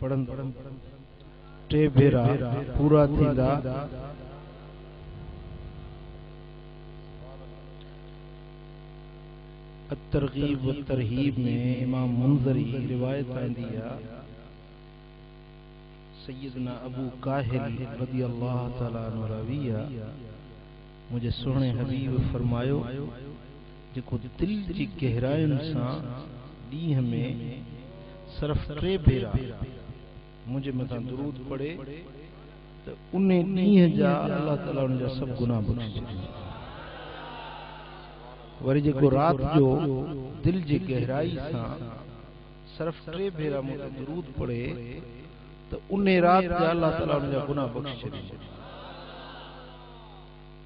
पढ़न टे भेरा पूरा थींदा तरगीब व तरहीब में इमाम मुंज़री रिवायत आंदी है सैयदना अबू काहिल रज़ियल्लाहु तआला अन्हु रविया मुझे सोहणे हबीब फरमायो जेको दिल जी गहरायुनि सां ॾींहं में सिर्फ टे भेरा मुझे मथां दुरूद पढ़े तो उन ॾींहं जा अल्लाह ताला उन जा सब गुनाह बख्शे छॾींदा। वरी जेको रात जो दिल जी गहराई सां सिर्फ टे भेरा मुझे दुरूद पढ़े तो उन रात जा अल्लाह ताला उन जा गुनाह बख्शे छॾींदा।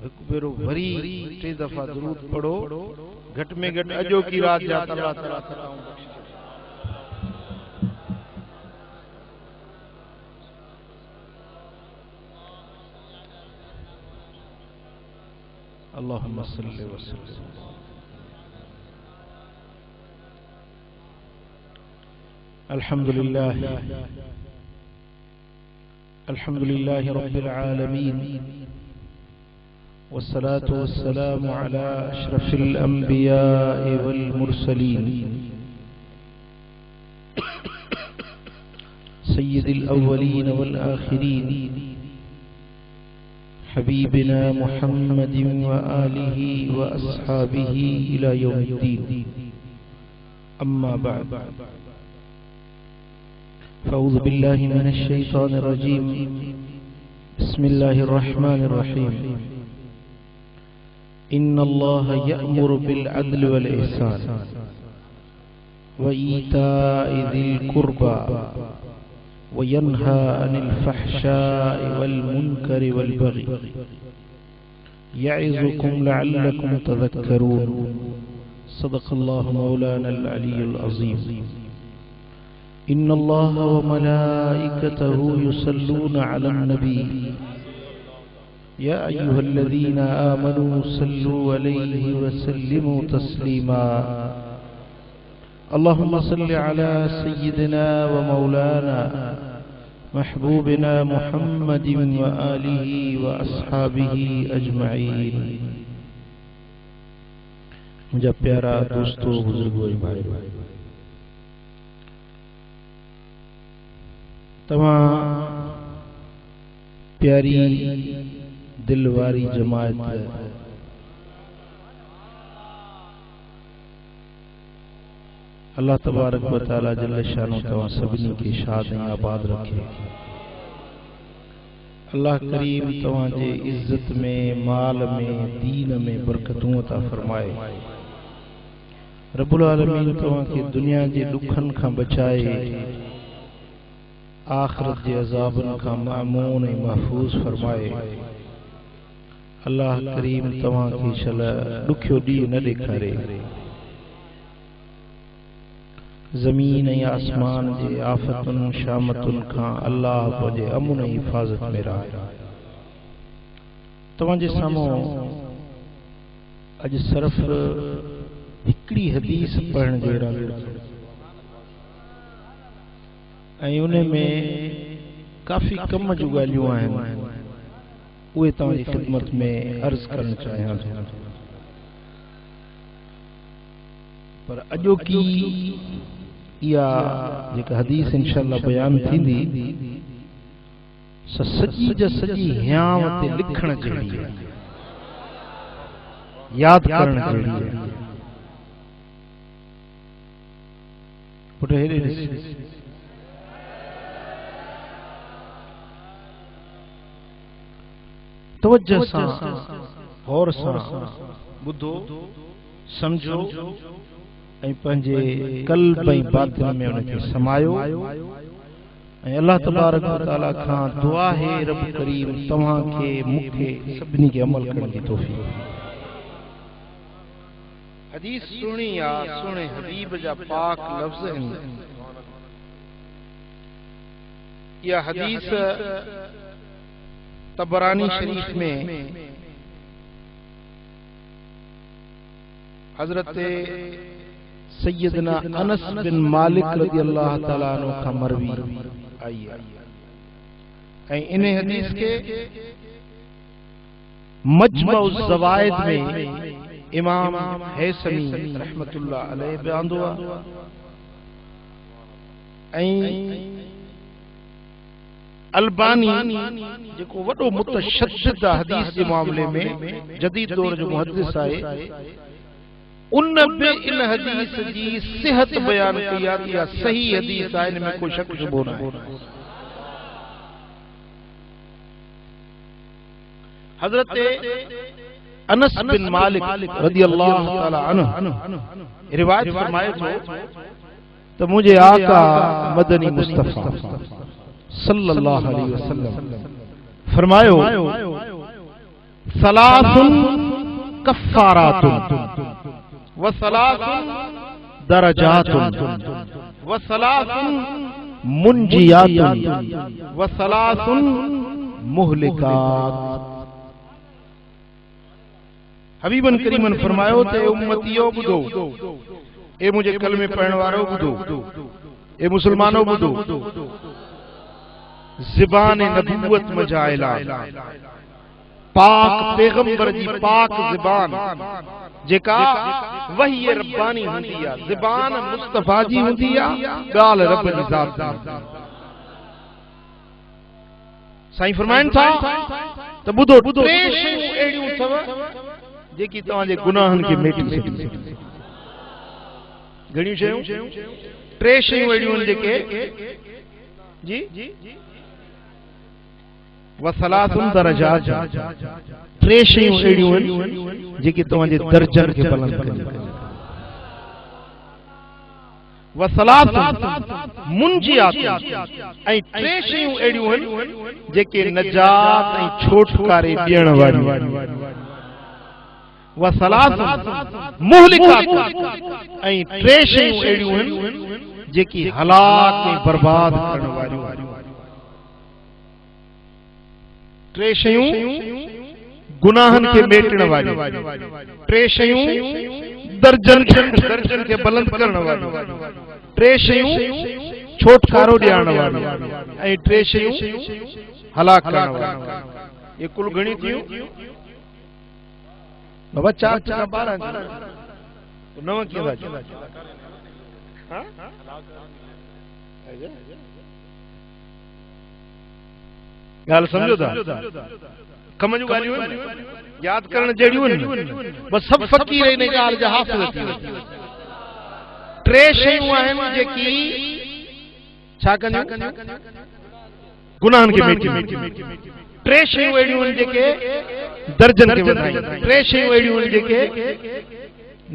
एक भेरो वरी टे दफा दुरूद पढ़ो घट में घट अजो की रात जा अल्लाह ताला बख्शे। अल्लाहुम्मा सल्लि व सल्लिम। अल्हम्दुलिल्लाह अल्हम्दुलिल्लाह रब्बिल आलमीन वस्सलातु वस्सलामु अला अशरफिल अंबिया'i वल मुरसलीन सय्यिदिल अव्वलीन वल आखिरीन हबीबिना मुहम्मदिन व आलिहि व अस्हाबिहि इला यौमिद्दीन। अम्मा बअद फ़अऊज़ु बिल्लाहि मिनश शैतानिर रजीम। बिस्मिल्लाहिर रहमानिर रहीम। इन्नल्लाह यअमुरु बिल अद्ल वल इहसान व ईताइ ज़िल कुर्बा व यन्हा अनिल फ़हशाइ वल मुनकरि वल बग़ी यइज़ुकुम लअल्लकुम तज़क्करून। सदक़ल्लाहु मौलानल अलियुल अज़ीम। इन्नल्लाह व मलाइकतहु युसल्लूना अलन नबी या अय्युहल्लज़ीना आमनू सल्लू अलैहि व सल्लिमू तस्लीमा। अल्लाहुम्मा सल्लि अला सय्यिदिना व मौलाना महबूबिना मुहम्मदिन व आलिहि व अस्हाबिहि अजमईन। मुझे प्यारा दोस्तों बुजुर्गों भाइयों, तमाम प्यारी दिलवारी जमात अल्लाह तबारक व तआला जल्ल शानो तमाम सभिनी के शाद ऐं आबाद रखे। अल्लाह करीम तमाम जे इज्जत में, माल में, दीन में बरकतूं अता फरमाए। रब्बुल आलमीन तमाम के दुनिया जे दुखन खां बचाए आखिरत जे अज़ाबन खां मामून ऐं महफूज फरमाए। अल्लाह करीम तमाम के शल दुखियो ॾींहुं न ॾेखारे। ज़मीन ऐं आसमान जे आफ़तुन शामतुन खां अल्लाह जे अमुन ऐं हिफ़ाज़त में रहे। तव्हां जे साम्हूं अॼु सिर्फ़ हिकिड़ी हदीस पढ़ण जे इरादे ऐं उन में काफ़ी कम जूं ॻाल्हियूं आहिनि, उहे तव्हां जी ख़िदमत में अर्ज़ करणु चाहियां थो। पर अॼोकी इहा जेका हदीस इंशाअल्लाह बयान थींदी सॼी जा सॼी हियांव ते लिखण जहिड़ी आहे, यादि करण जहिड़ी आहे। पुट हेॾे ॾिस, तवज्जो सां गौर सां ॿुधो समझो ऐं पंहिंजे क़ल्ब ऐं बातिन में उनखे समायो ऐं अल्लाह तबारक व तआला खां दुआ है रब करीम तव्हां खे मूंखे सभिनी खे अमल करण जी तौफ़ीक़। हदीस सुणी आहे, सुणे हबीब जा पाक लफ़्ज़ आहिनि। यह हदीस तबरानी शरीफ में हजरत सैयदना अनस बिन मालिक रज़ी अल्लाह ताला अन्हु का मरवी आई है। इन हदीस के मजमउ ज़वाइद में इमाम हैसमी रहमतुल्लाह अलैहि बयान हुआ। अलबानी जेको वडो मुतशद्दिद हदीस के मामले में जदीद दौर जो मुहद्दिस आहे उन बि इन हदीस जी सिहत बयान कई आहे या सही हदीस आहे, इन में कोई शक शुबो न आहे। हजरत अनस बिन मालिक रज़ी अल्लाह ताला अन्हु रिवायत फरमाए तो मुझे आका मदनी मुस्तफा सल्लल्लाहु अलैहि वसल्लम फरमायो सलासुन कफ्फारातुन व सलासुन दरजातुन व सलासुन मुंजियातुन व सलासुन मुहलिकात। हबीबन करीमन फरमायो ते उम्मतियो बुधो, ए मुझे कलमे पढ़ने वारो बुधो, ए मुसलमानो बुधो, ज़बान नबूवत मजाइला पाक पैगंबर जी पाक ज़बान जेका वही रब्बानी हुंदी आ, ज़बान मुस्तफा जी हुंदी आ, गाल रब जी ज़ात साईं फरमाइन था त बुधो टे शयूं एड़ियूं थव जेकी तव्हांजे गुनाहन खे मेटी सघंदी। घणियूं शयूं? टे शयूं एड़ियूं जेके जी वसलातुन दरजात, टे शयूं एड़ियूं जेकी तव्हांजे दर्जन खे बुलंद कंदियूं। वसलातुन मुंजियात, ऐं टे शयूं एड़ियूं जेके नजात ऐं छोटकारे ॾियण वारियूं। वसलातुन मुहलिकात, ऐं टे शयूं एड़ियूं जेकी हलाक ऐं बर्बाद करण वारियूं। टे शयूं गुनाहन के मेटण वारियूं, टे शयूं दर्जन के बुलंद करण वारियूं, टे शयूं छोटकारो ॾियण वारियूं, ऐं टे शयूं हलाक करण वारियूं। ये कुल घणी थियूं? बाबा 4 4 12 नव कीअं था? हां गाल समझो था? कम जूं ॻाल्हियूं याद करण जहिड़ियूं आहिनि, बस सब फकीर इन ॻाल्हि जा हाफ़िज़ थी विया। टे शयूं आहिनि जेकी छा कंदियूं? गुनाहन खे मेटी। टे शयूं अहिड़ियूं आहिनि जेके दर्जन खे वधाईंदियूं, टे शयूं अहिड़ियूं आहिनि जेके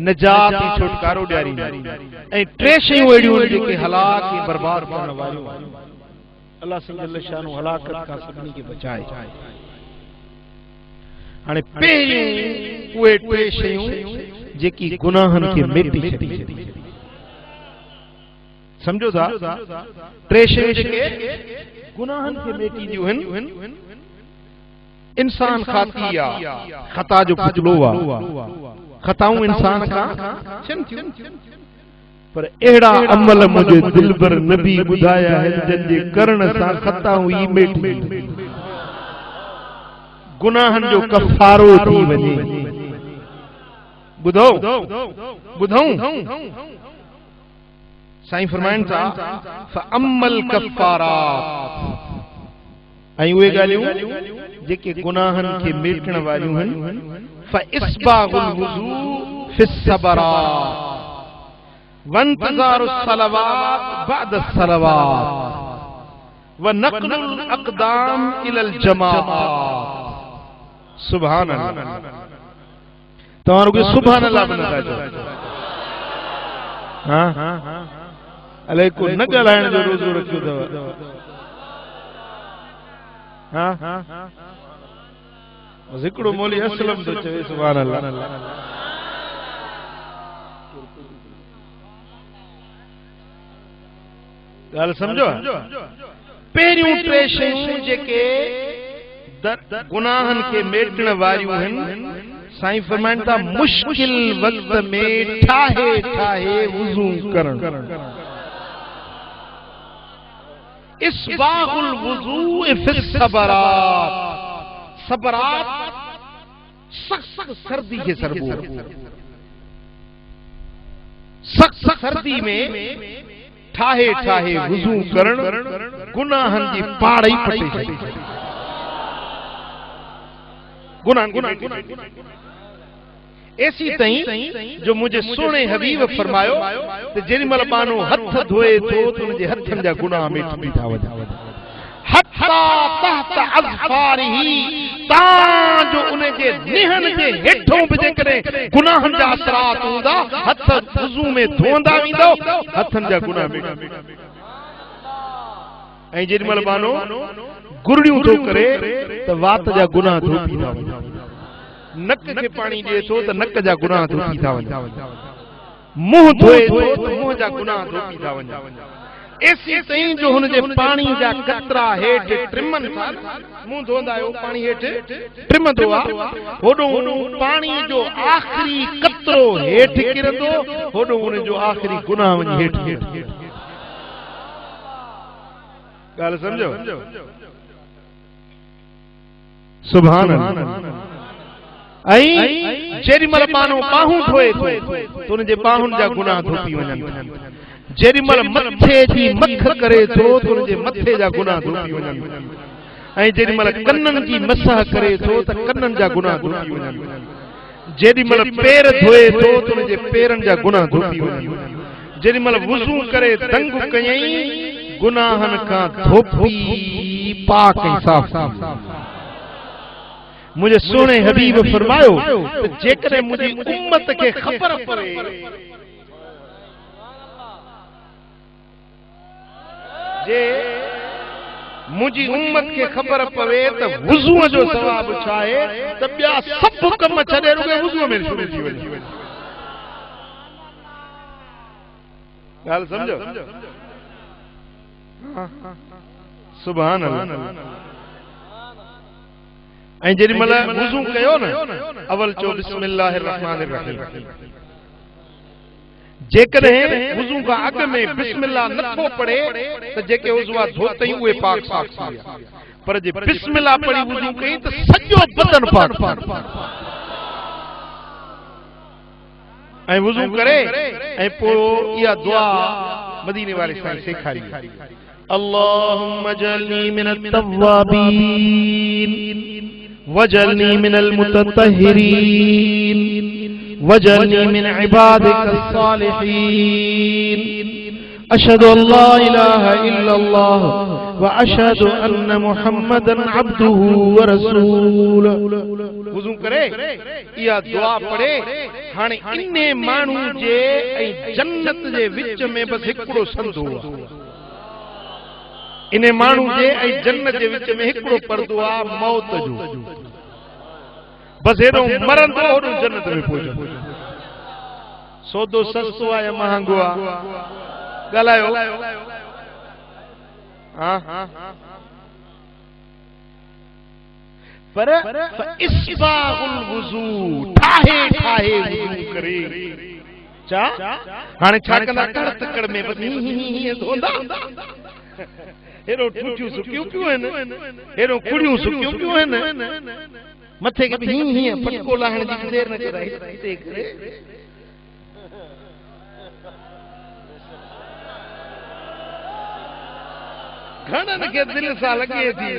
निजात ऐं छुटकारो ॾियारींदियूं, ऐं टे शयूं अहिड़ियूं आहिनि जेके हलाक ऐं बर्बाद करण वारियूं। अल्लाह जल्ल शानो हलाकत खां सभिनी खे बचाए। हाणे पहिरियों उहे टे शयूं जेकी गुनाहन खे मेटी छॾी। समझो था? टे शयूं जेके गुनाहन खे मेटींदियूं आहिनि। इंसान खाती आ, खता जो पुतलो आ, खताऊं इंसान खां थियनि थियूं, पर एड़ा अमल मुझे दिलबर नबी बुधाया है जंहिंजे करण सां खताऊं ई मेटी गुनाहन जो कफारो थी वञे। ॿुधो ॿुधऊं साईं फरमाइनि था फअम्मल कफारात, ऐं उहे ॻाल्हियूं जेके गुनाहन खे मेटण वारियूं आहिनि। फइस्बागुल वुज़ू फिस्सबरात वंतज़ारु सलवात बाद सलवात वनक़लुल अक़दाम इलल जमाआत। सुभान अल्लाह। तव्हां रुॻो सुभान अल्लाह बि नथा चओ। हां अलाए को न ॻाल्हाइण जो रोज़ो रखियो अथव। हां हिकिड़ो मौली असलम थो चवे सुभान अल्लाह। ॻाल्हि सम्झो? पहिरियों टे शयूं जेके गुनाहन खे मेटण वारियूं आहिनि साईं फरमाइनि था मुश्किल वक्त में ठाहे ठाहे वुज़ू करण। इस्बागुल वुज़ू फी सबरात, सबरात सख्त सर्दी के सरबो, सख्त सर्दी में ठाहे ठाहे वुज़ू करण गुनाहन जी पाड़ी पटे गुनाह ऐसी तई जो मुझे सोने हबीब फरमायो तो जेरी मल मानो हथ धोए तो उनजे हथन जा गुनाह मिट भी था वजा हत्ता तहत अज़फारिही ता जो उनजे निहन जे हेठों भी जे करे गुनाहन जा असरात हुंदा हथ वुज़ू में धोंदा विंदो हथन जा गुनाह मिट ऐं जेरी मल मानो गुरड़ियों तो करे तो वात जा गुनाह धोपी था वजा नक के पानी दे तो नक जा गुनाह धोपी था वजा मुंह धोए तो मुंह जा गुनाह धोपी था वजा ऐसी तई जो हुनजे पानी जा कतरा हेठ ट्रिमन था मुंह धोंदा आयो पानी हेठ ट्रिमंदो आ होडो पानी जो आखिरी कतरो हेठ किरंदो होडो उन जो आखिरी गुनाह वनी हेठ गाल समझो सुभान अल्लाह। जेरी मल मानो बाहूं धोए तो उनजे बाहुन जा गुनाह धोपी वञन जेरी मल मथे जी मख करे तो उनजे मथे जा गुनाह धोपी वञन ऐं जेरी मल कन्नन जी मसह करे तो त कन्नन जा गुनाह धोपी वञन जेरी मल पैर धोए तो उनजे पैरन जा गुनाह धोपी वञन जेरी मल वुज़ू करे दंग कयई गुनाहन का धोपी पाक ऐं साफ। मुझे सोने हबीब फरमायो तो जेकरे मुझे उम्मत के खबर पड़े जे मुझी उम्मत के खबर पवे तो वुज़ू जो सवाब छाए त ॿिया सब कम छॾे रुगे वुज़ू में शुरू थी वञे। ॻाल्हि समझो सुभान अल्लाह। ऐं जेरी मल वुज़ू कयो न अवल चो बिस्मिल्लाहिर रहमानिर रहीम जेकॾहिं वुज़ू का अग में बिस्मिल्लाह नथो पढ़े त जेके उज़वा धोतई उहे पाक साफ़ थी विया पर जे बिस्मिल्लाह पढ़ी वुज़ू कई त सॼो बदन पाक ऐं वुज़ू करे ऐं पोइ इहा दुआ मदीने वाले साईं सेखारी अल्लाहुम्मा जअलनी मिनत तव्वाबीन वजअलनी मिनल मुतत्तहिरीन वजअलनी मिन इबादिकस सालिहीन अशहदु अल्ला इलाहा इल्लल्लाह व अशहदु अन्न मुहम्मदन अब्दुहु व रसूलुहु। वुज़ू करे इहा दुआ पढ़े हाणे इन्ने माण्हू जे ऐं जन्नत जे विच में बस हिकिड़ो संदो आहे इन्हे माण्हू जे ऐं जन्नत जे विच में हिकिड़ो पर्दो आहे मौत जो बस हेॾो मरंदो होॾो जन्नत में पहुचंदो। सौदो सस्तो आहे या महांगो आहे ॻाल्हायो पर इस्बागुल वुज़ू ठाहे ठाहे वुज़ू करे छा हाणे छा कंदा कड़ तकड़ में बस हीअं धोंदा हेरो ठुठियूं सुकियूं पियूं आहिनि हेरो खुड़ियूं सुकियूं पियूं आहिनि मथे के हीअं फटको लाहिण जी देर न कराई हिते करे घणनि खे दिलि सां लॻे थी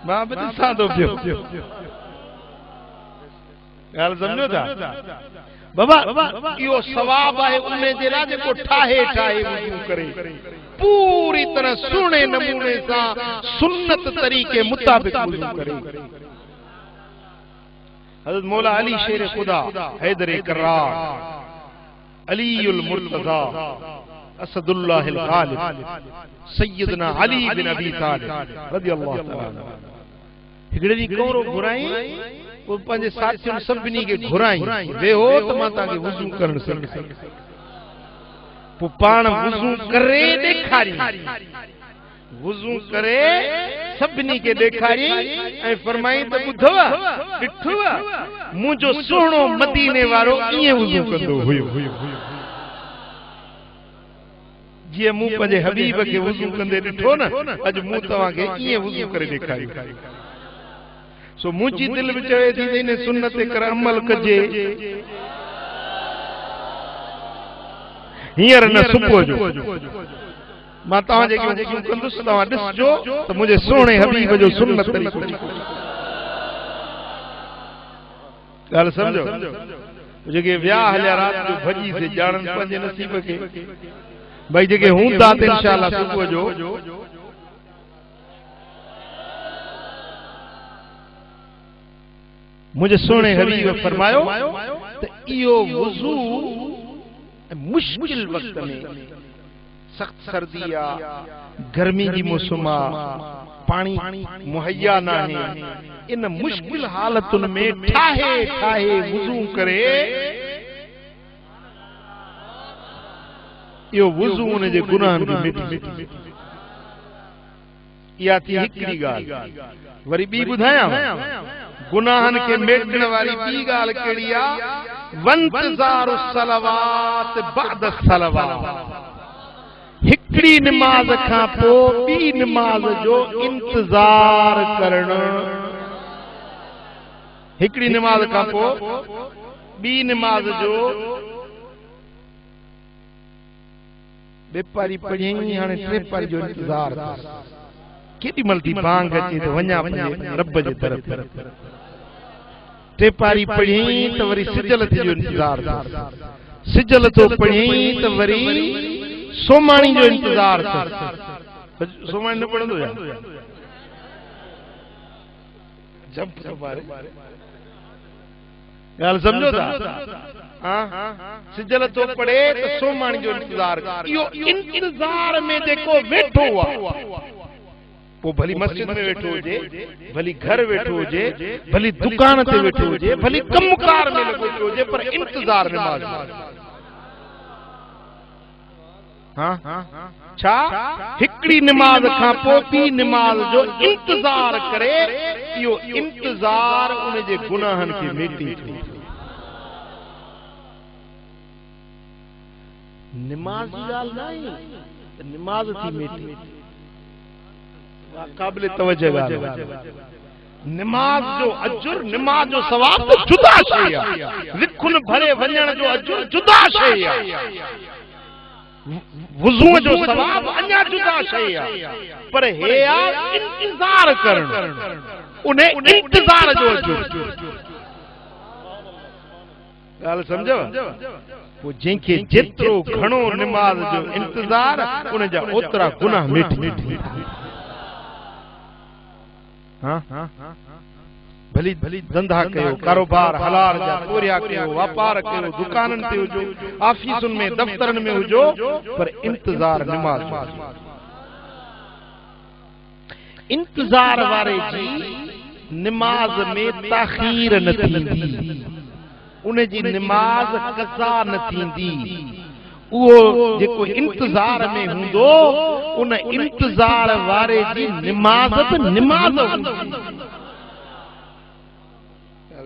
मां बि ॾिसां थो पियो ॻाल्हि सम्झो था बाबा इहो सवाब आहे उन जे लाइ जेको ठाहे ठाहे वुज़ू करे पूरी तरह सुहिणे नमूने सां सुन्नत तरीक़े मुताबिक वुज़ू करे। हज़रत मौला अली शेर खुदा हैदर कर्रार अलीउल मुर्तज़ा असदुल्लाहिल गालिब सय्यदना अली बिन अबी तालिब रज़ियल्लाहु तआला हिकिड़े ॾींहुं कौरो घुराई वो पंहिंजे साथियुनि सभिनी खे घुराई वेहो त मां तव्हांखे वुज़ू करणु सिखायां पोइ पाण वुज़ू करे ॾेखारी वुज़ू करे सभिनी खे ॾेखारी ऐं फरमाई त ॿुधव ॾिठव मुंहिंजो सुहिणो मदीने वारो ईअं वुज़ू कंदो हुयो जीअं मूं पंहिंजे हबीब खे वुज़ू कंदे ॾिठो न अॼु मूं तव्हांखे ईअं वुज़ू करे ॾेखारियो सो मुंहिंजी दिलि बि चवे थी त इन सुन्नत ते कर अमल कजे हींअर न सुबुह जो मां तव्हां जेके वुज़ू कंदुसि तव्हां ॾिसजो त मुंहिंजे सुहिणे हबीब जो सुन्नत तरीक़ो ॻाल्हि सम्झो जेके विया हलिया राति जो भॼी से ॼाणनि पंहिंजे नसीब खे भाई जेके हूंदा त इंशाअल्लाह सुबुह जो मुझे सुहिणे हबीब फरमायो त इहो वुज़ू मुश्किल वक्त में सख्त सर्दी आ गर्मी जी मौसम आ पानी मुहैया न है इन मुश्किल हालतुन में ठाहे ठाहे वुज़ू करे यो वुज़ू उन जे गुनाहन खे मिटी इहा थी हिकड़ी ॻाल्हि वरी ॿी ॿुधायां गुनाहन के मेटण वाली ॿी ॻाल्हि कहिड़ी आ वंतज़ारु सलवात बाद सलवात हिकड़ी नमाज खां पोइ ॿी नमाज जो इंतज़ार करणु हिकड़ी नमाज खां पोइ ॿी नमाज जो बेपारी पढ़ी हाणे टे पारी जो इंतज़ार केॾी महिल थी बांग अचे त वञा पंहिंजे रब जे तरफ़ टे पारी पढ़ी त वरी सिजल थी जो इंतज़ार सिजल तो पढ़ी त वरी सोमाणी जो इंतज़ार सोमाणी न पढ़ंदो या जब ॻाल्हि सम्झो था सिजल तो पढ़े त सोमाणी जो इंतज़ार इहो इंतज़ार में जेको वेठो आहे वो भली मस्जिद में वेठो हुजे भली घर वेठो हुजे भली दुकान ते वेठो हुजे भली कमकार में लॻो हुजे पर इंतज़ार नमाज़ छा हिकड़ी नमाज खां पोइ ॿी नमाज जो इंतज़ार करे इहो इंतज़ार उन जे गुनाहन खे मेटी नमाज जी ॻाल्हि न आहे नमाज थी मेटी काबिल तवज्जो ॻाल्हि नमाज जो अजुर नमाज जो सवाब त जुदा शइ आहे लिखुन भरे वञण जो अजुर जुदा शइ आहे वुज़ू जो सवाब अञा जुदा शइ आहे पर हे आहे इंतज़ार करणु उन इंतज़ार जो अजुर ॻाल्हि सम्झो पोइ जंहिंखे जेतिरो घणो नमाज जो इंतज़ार उन जा ओतिरा गुनाह मिट भली भली धंधा कयो कारोबार हलाल जा पूरिया कयो व्यापार कयो दुकानन ते हुजो ऑफिसुन में दफ्तरन में हुजो पर इंतज़ार नमाज इंतज़ार वारे जी नमाज में ताखीर न थींदी उन जी नमाज कज़ा न थींदी उहो जेको इंतज़ार में हूंदो उन इंतज़ार वारे जी नमाज बि नमाज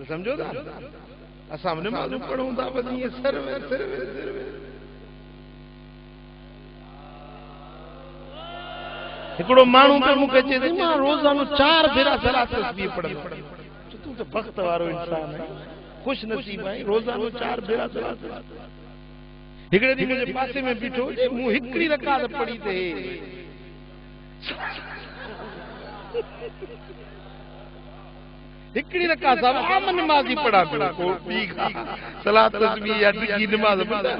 समझो था असां नमाज़ पढ़ूं था बस ये सर हिकिड़ो माण्हू पे मूंखे चए थी मां रोज़ानो 4 भेरा सलात तस्बीह पढ़ंदो तूं त वक्त वारो इंसान है खुश नसीब है रोज़ानो 4 भेरा सलात हिकिड़े ॾींहुं मुंहिंजे पासे में बीठो हुजे मूं हिकिड़ी रकात पढ़ी थे हिकिड़ी रकात आम नमाज़ी पढ़ा पियो को ॿी सलात तस्बीह या ॾुखी नमाज़ पढ़ा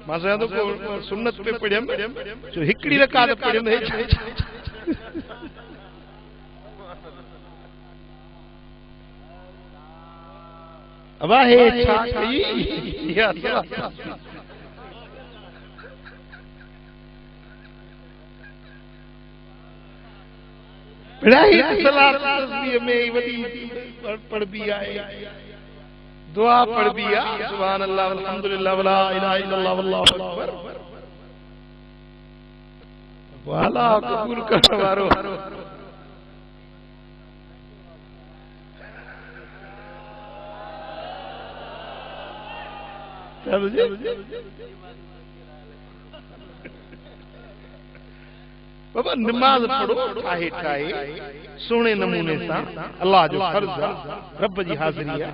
मां चवां थो को सुन्नत पे पढ़ियमि जो हिकिड़ी रकात पढ़ियमि अब हे छा कई या सलात तस्बीह में वडी पढ़बी आहे दुआ पढ़बी आहे सुभान अल्लाह अल्हम्दुलिल्लाह वला इलाहा इल्लल्लाह वल्लाहु अकबर वाला कबूल करण वारो बाबा नमाज पढ़ो ठाहे ठाहे सोने नमूने सा अल्लाह जो फर्ज है रब जी हाज़िरी है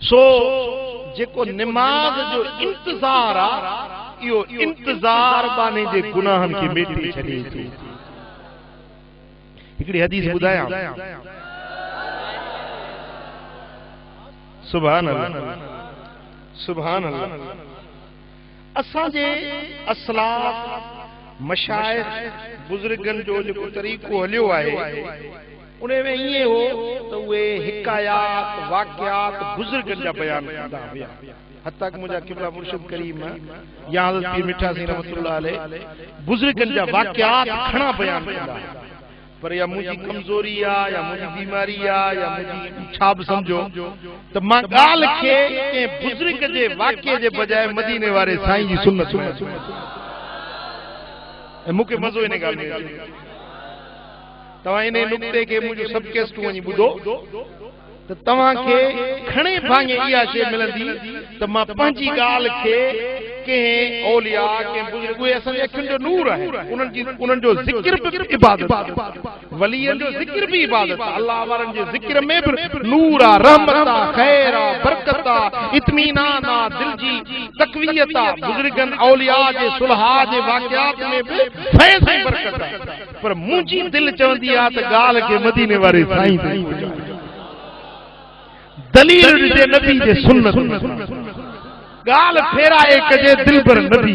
सो जेको नमाज जो इंतजार आ यो इंतजार बाने जे गुनाहन के मेटे छॾे थो हिकड़ी हदीस ॿुधाया सुभान अल्लाह सुभान अल्लाह असां जे असलाफ मशाइख बुजुर्गन जो जो तरीक़ो हलियो आहे उन्हें में ये हो तो वे हिकायात वाक़यात बुजुर्गन जा बयान कंदा हुआ हत्ता कि मुझा किबला मुर्शिद करीम या हज़रत पीर मिठा सिंह रहमतुल्लाह अलैह बुजुर्गन जा वाक़यात खणा बयान कंदा पर या मुझी कमजोरी आ या मुझी बीमारी आ या मुझी छा बि समझो त मां गाल के बुजुर्ग जे वाक़े जे बजाय मदीने वारे साईं जी सुन्नत मुखे मज़ो इन गाल में तवा इन नुक्ते के मुझे सब केस वनी बुधो त तवा के खणे भांगे इया शे मिलंदी त मां पंजी गाल के के औलिया के बुजुर्ग वे असन अखन जो नूर है उनन जो जिक्र भी इबादत वलियन जो जिक्र भी इबादत अल्लाह वारन जे जिक्र में भी नूर आ रहमत आ खैर आ बरकत आ इत्मीनान आ दिल जी तकवीयत आ बुजुर्गन औलिया जे सुलहा जे वाक़यात में भी फैज़ ऐं बरकत आ पर मुंजी दिल चवंदी आ त गाल के मदीने वारे साईं ते दलील जे नबी जे सुन्नत गाल फेराए कजे दिल पर नबी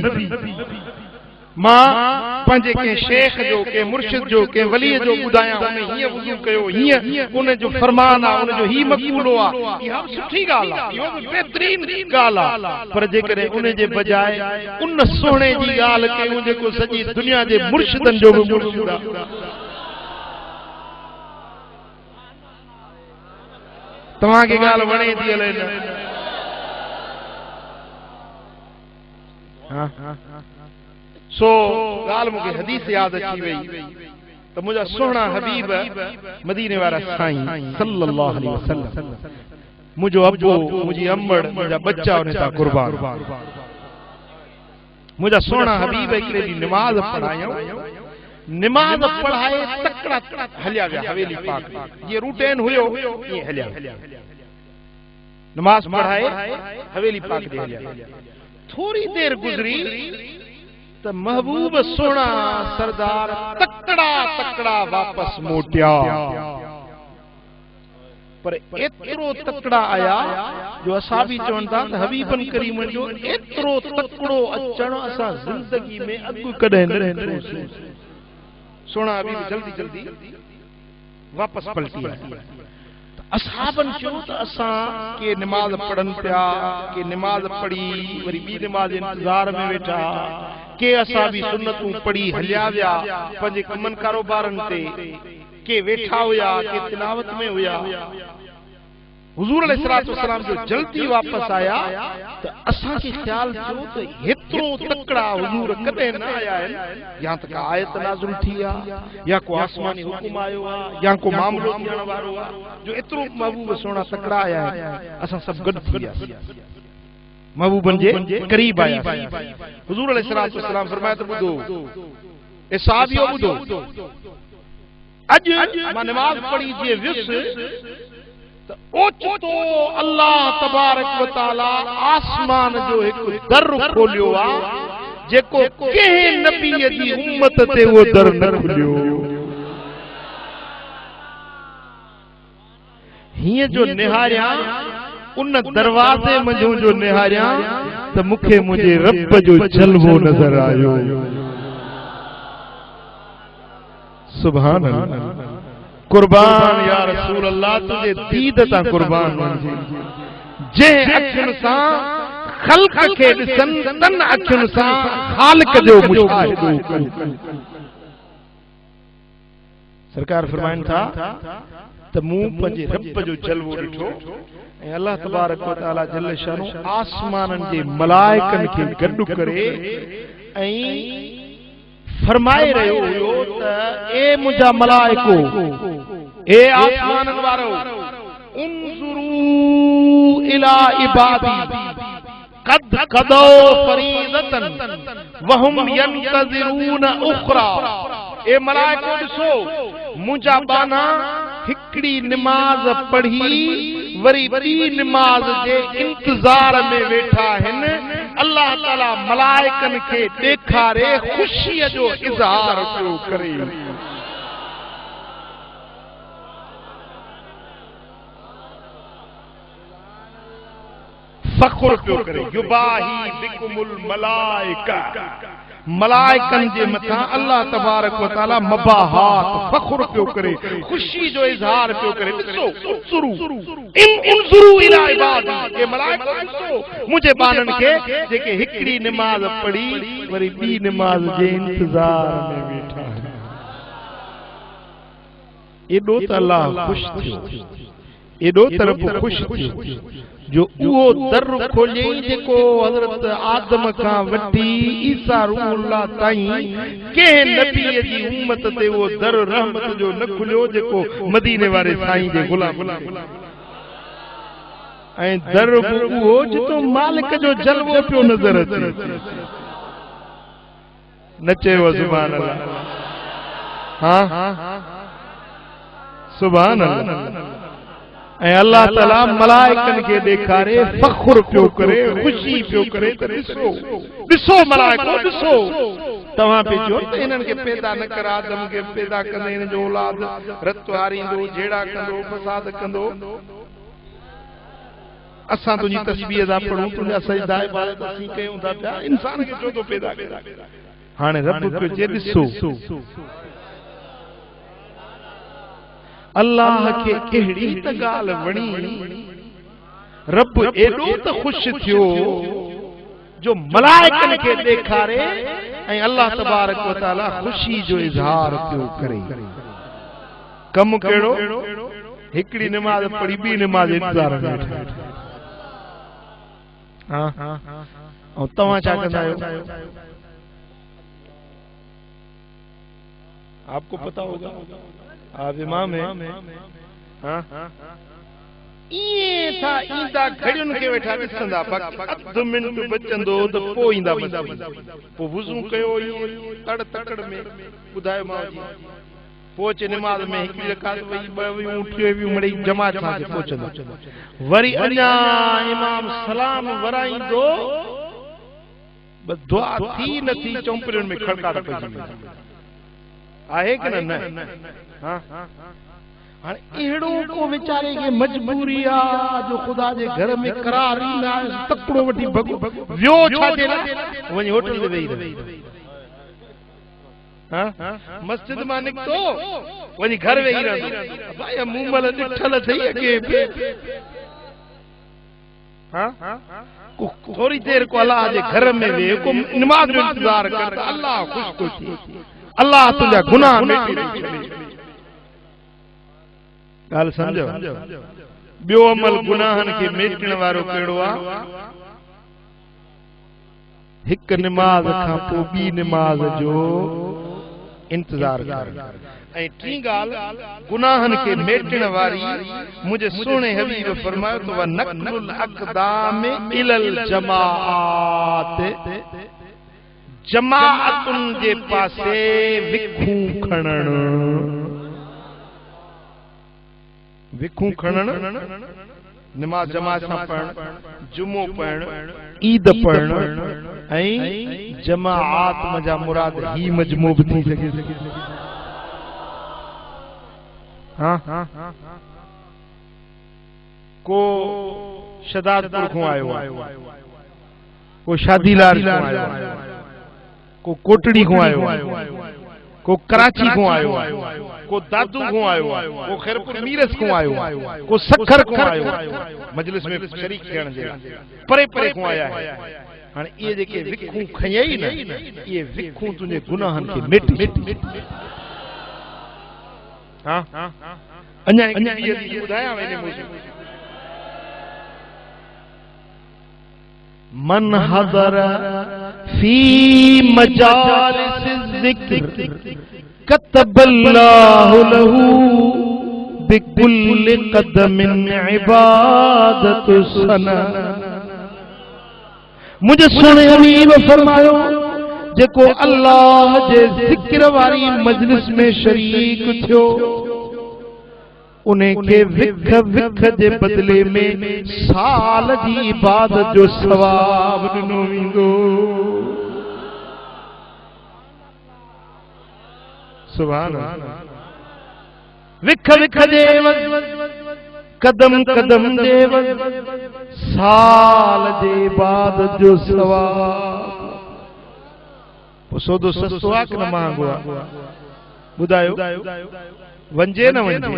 मां पंजे के शेख जो के मुर्शिद जो के वली जो बुधाया उन्हें हिय वुजू कयो हिय उन जो फरमान आ उन जो ही मकबूलो आ इहा सुठी गाल आ यो बेहतरीन गाल आ पर जे करे उन जे बजाय उन सोने जी गाल के उन को सजी दुनिया जे मुर्शिदन जो भी मुर्शिद आ तवा के गाल वणे थी हले न सो गाल मुझे हदीस याद अची वही तो मुझा सोहना हबीब मदीने वाला साईं सल्लल्लाहु अलैहि वसल्लम मुझो अब्बो मुझी अम्मड़ मुझा बच्चा उन्हें ता कुर्बान मुझा सोहना हबीब एकरे दी नमाज पढ़ायो नमाज पढ़ाए तकड़ा हलिया गया हवेली पाक ये रूटीन हुयो ये हलिया नमाज पढ़ाए हवेली पाक दे हलिया थोड़ी देर गुजरी तो महबूब सोना सरदार तकड़ा तकड़ा वापस मोटिया पर एतरो तकड़ा आया जो असा भी चवंदा त हबीबन करीम जो एतरो तकड़ो अचण असा जिंदगी में अग कदे न रहंदो सोना अभी जल्दी जल्दी वापस पलटी असहाबन क्यों तो असा के नमाज पढ़न पिया के नमाज पढ़ी वरी बी नमाज इंतजार में वेठा के असा भी सुन्नतूं पढ़ी हलिया विया पंजे कमन कारोबारन ते के वेठा हुया के तिलावत में हुया हुजूर अलैहिस्सलातु वस्सलाम जो जल्दी वापस आया तो असा के ख्याल थियो तो हेतरो तकड़ा हुजूर कदे न आया है या तक आयत नाज़िल थी आ या को आसमानी हुकुम आयो आ या को मामलो थियण वारो आ जो एतरो महबूब सोना तकड़ा आया है असा सब गड थिया महबूबन जे करीब आया हुजूर अलैहिस्सलातु वस्सलाम फरमाया तो बुधो ए साहबियो बुधो अज मां नमाज पढ़ी जे विस ओचतो अल्लाह तबारक व तआला आसमान जो एक दर खोलियो आ जेको के नबी जी उम्मत ते वो दर न खुलियो हिय जो निहारिया उन दरवाजे मजो जो निहारिया त मुखे मुझे रब जो जलवो नजर आयो सुभान अल्लाह कुर्बान या रसूल अल्लाह तुझे दीद ता कुर्बान जे अखन सा खल्क के दिसन तन अखन सा खालिक जो मुशाहिदो सरकार फरमाइन था त मूं पंजे रब जो जलवो ॾिठो ऐं अल्लाह तबारक व तआला जल शानो आसमानन जे मलाइकन के गॾु करे ऐं फरमाए रहियो हुयो त ए मुंहिंजा मलाइको, ए आसमाननि वारो, उनज़ुरू इला इबादी कद कदो फरीदतन वहुम यंतज़िरून उखरा। ए मलाइको ॾिसो, मुंहिंजा बाना हिकड़ी निमाज़ पढ़ी वरी ॿी निमाज़ जे इंतज़ार में वेठा आहिनि। अल्लाह ताला मलाइकनि खे ॾेखारे ख़ुशीअ जो इज़हार पियो करे। फ़ख्र पियो करे। युबाही बिकुमुल मलाइका, मलाइकनि जे मथां अल्लाह तबारक व तआला मबाहात फ़ख्र पियो करे, ख़ुशी जो इज़हार पियो करे। ॾिसो, उनज़ुरू इला इबादी, ए मलाइको ॾिसो मुंहिंजे बाननि खे जेके हिकड़ी निमाज़ पढ़ी वरी ॿी निमाज़ जे इंतज़ार में वेठा आहिनि। एॾो त अल्लाह ख़ुशि थियो, एॾो तरफ़ ख़ुशि थियो जो उहो दर खोलियई जेको हज़रत आदम खां वठी ईसा रूहुल्लाह ताईं कंहिं नबीअ जी उम्मत ते उहो दर रहमत जो न खुलियो जेको मदीने वारे साईं जे गुलाम। ऐं दर उहो जितो मालिक जो जलवो पियो नज़र अचे। नचेव सुभान अल्लाह, हाँ सुभान अल्लाह। ऐं अल्लाह ताला मलाइकनि खे ॾेखारे फ़ख्र पियो करे, ख़ुशी पियो करे त ॾिसो ॾिसो मलाइको ॾिसो। तव्हां पे चओ त हिननि खे पैदा न कर, आदम खे पैदा कंदे हिन जो औलाद रत वारींदो, जहिड़ा कंदो, फसाद कंदो। असां तुंहिंजी तस्बीह था पढ़ूं, तुंहिंजा सजदा इबादत असीं कयूं था पिया, इंसान खे छो थो पैदा करे। हाणे रब पियो चए ॾिसो अल्लाह खे कहिड़ी त ॻाल्हि वणी। रब एॾो त ख़ुशि थियो जो मलाइकनि खे ॾेखारे ऐं अल्लाह तबारक व तआला ख़ुशी जो इज़हार पियो करे। कम कहिड़ो, हिकड़ी निमाज़ पढ़ी ॿी निमाज़ इंतज़ार में वेठा। ऐं तव्हां छा कंदा आहियो? आपको पता होगा, आप इमाम है। हाँ ये था ईंदा घड़ियुनि खे वेठा ॾिसंदा, अधु मिंट बचंदो त पोइ ईंदा। पोइ वुज़ू कयो तड़ तकड़ में, ॿुधायो मां जी, पोइ अचे निमाज़ में हिकिड़ी रकात वई, ॿ वयूं, टे वयूं, मिड़ई जमात सां पहुचंदो। वरी अञा इमाम सलाम वराईंदो, बस दुआ थी न थी चौंपड़ियुनि में खड़काट पइजी वेंदी आहे कि न? हाँ हाणे अहिड़ो को वीचारे खे मजबूरी आहे जो ख़ुदा जे घर में करार ईंदा तकड़ो वठी वियो छाजे लाइ, वञी होटल ते वेही रहे। हाँ मस्जिद मां निकितो वञी घर वेही रहंदो, भाई मूं महिल ॾिठल थई अॻे। हाँ थोड़ी देर को अल्लाह जे घर में वेह, को नमाज जो इंतजार कर, अल्लाह खुश को थी, अल्लाह तुझा गुनाह मिटी। ॻाल्हि सम्झो, ॿियो अमल गुनाहनि खे मेटण वारो कहिड़ो आहे? हिक निमाज़ खां पोइ ॿी निमाज़ जो इंतजार करणु। ऐं टी ॻाल्हि गुनाहनि खे मेटण वारी, मुंहिंजे सुहिणे हबीब फरमायो त व नक़लुल अक़दाम इलल जमाअत, जमाअतुनि जे पासे विखूं खणणु। विखूं खणणु, नमाज जमात सां पढ़णु, जुमो पढ़णु, ईद पढ़णु ऐं जमाअत मजा मुराद ही मजमू भी थी सके। हाँ को शदादपुर को आयो, को शादीलाल को आयो, को कोटड़ी को आयो, को कराची को आयो, को दादू को आयो, को खैरपुर मीरस को आयो, को सखर को आयो, मजलिस में शरीक थियण जे परे परे को आया है। हाणे ये जेके विखूं खयई न, ये विखूं तुझे गुनाहन के मिट। हाँ अन्या ये बुधाया मैंने मुझे मन हदर फी मजालिस ज़िक्र कतबल्लाहु लहू बिकुल्लि कदमिन इबादतु सना। मुझे सुने हबीब फरमायो जेको अल्लाह जे ज़िक्र वारी मजलिस में शरीक थियो उन्हें के विख विख जे बदले में साल जी इबादत जो सवाब ॾिनो वेंदो। सुभान अल्लाह। विख विख जे कदम कदम जे साल जे इबादत जो सवाब। सौदो सस्तो आहे कि न महांगो आहे? ॿुधायो वंजे न वंजे?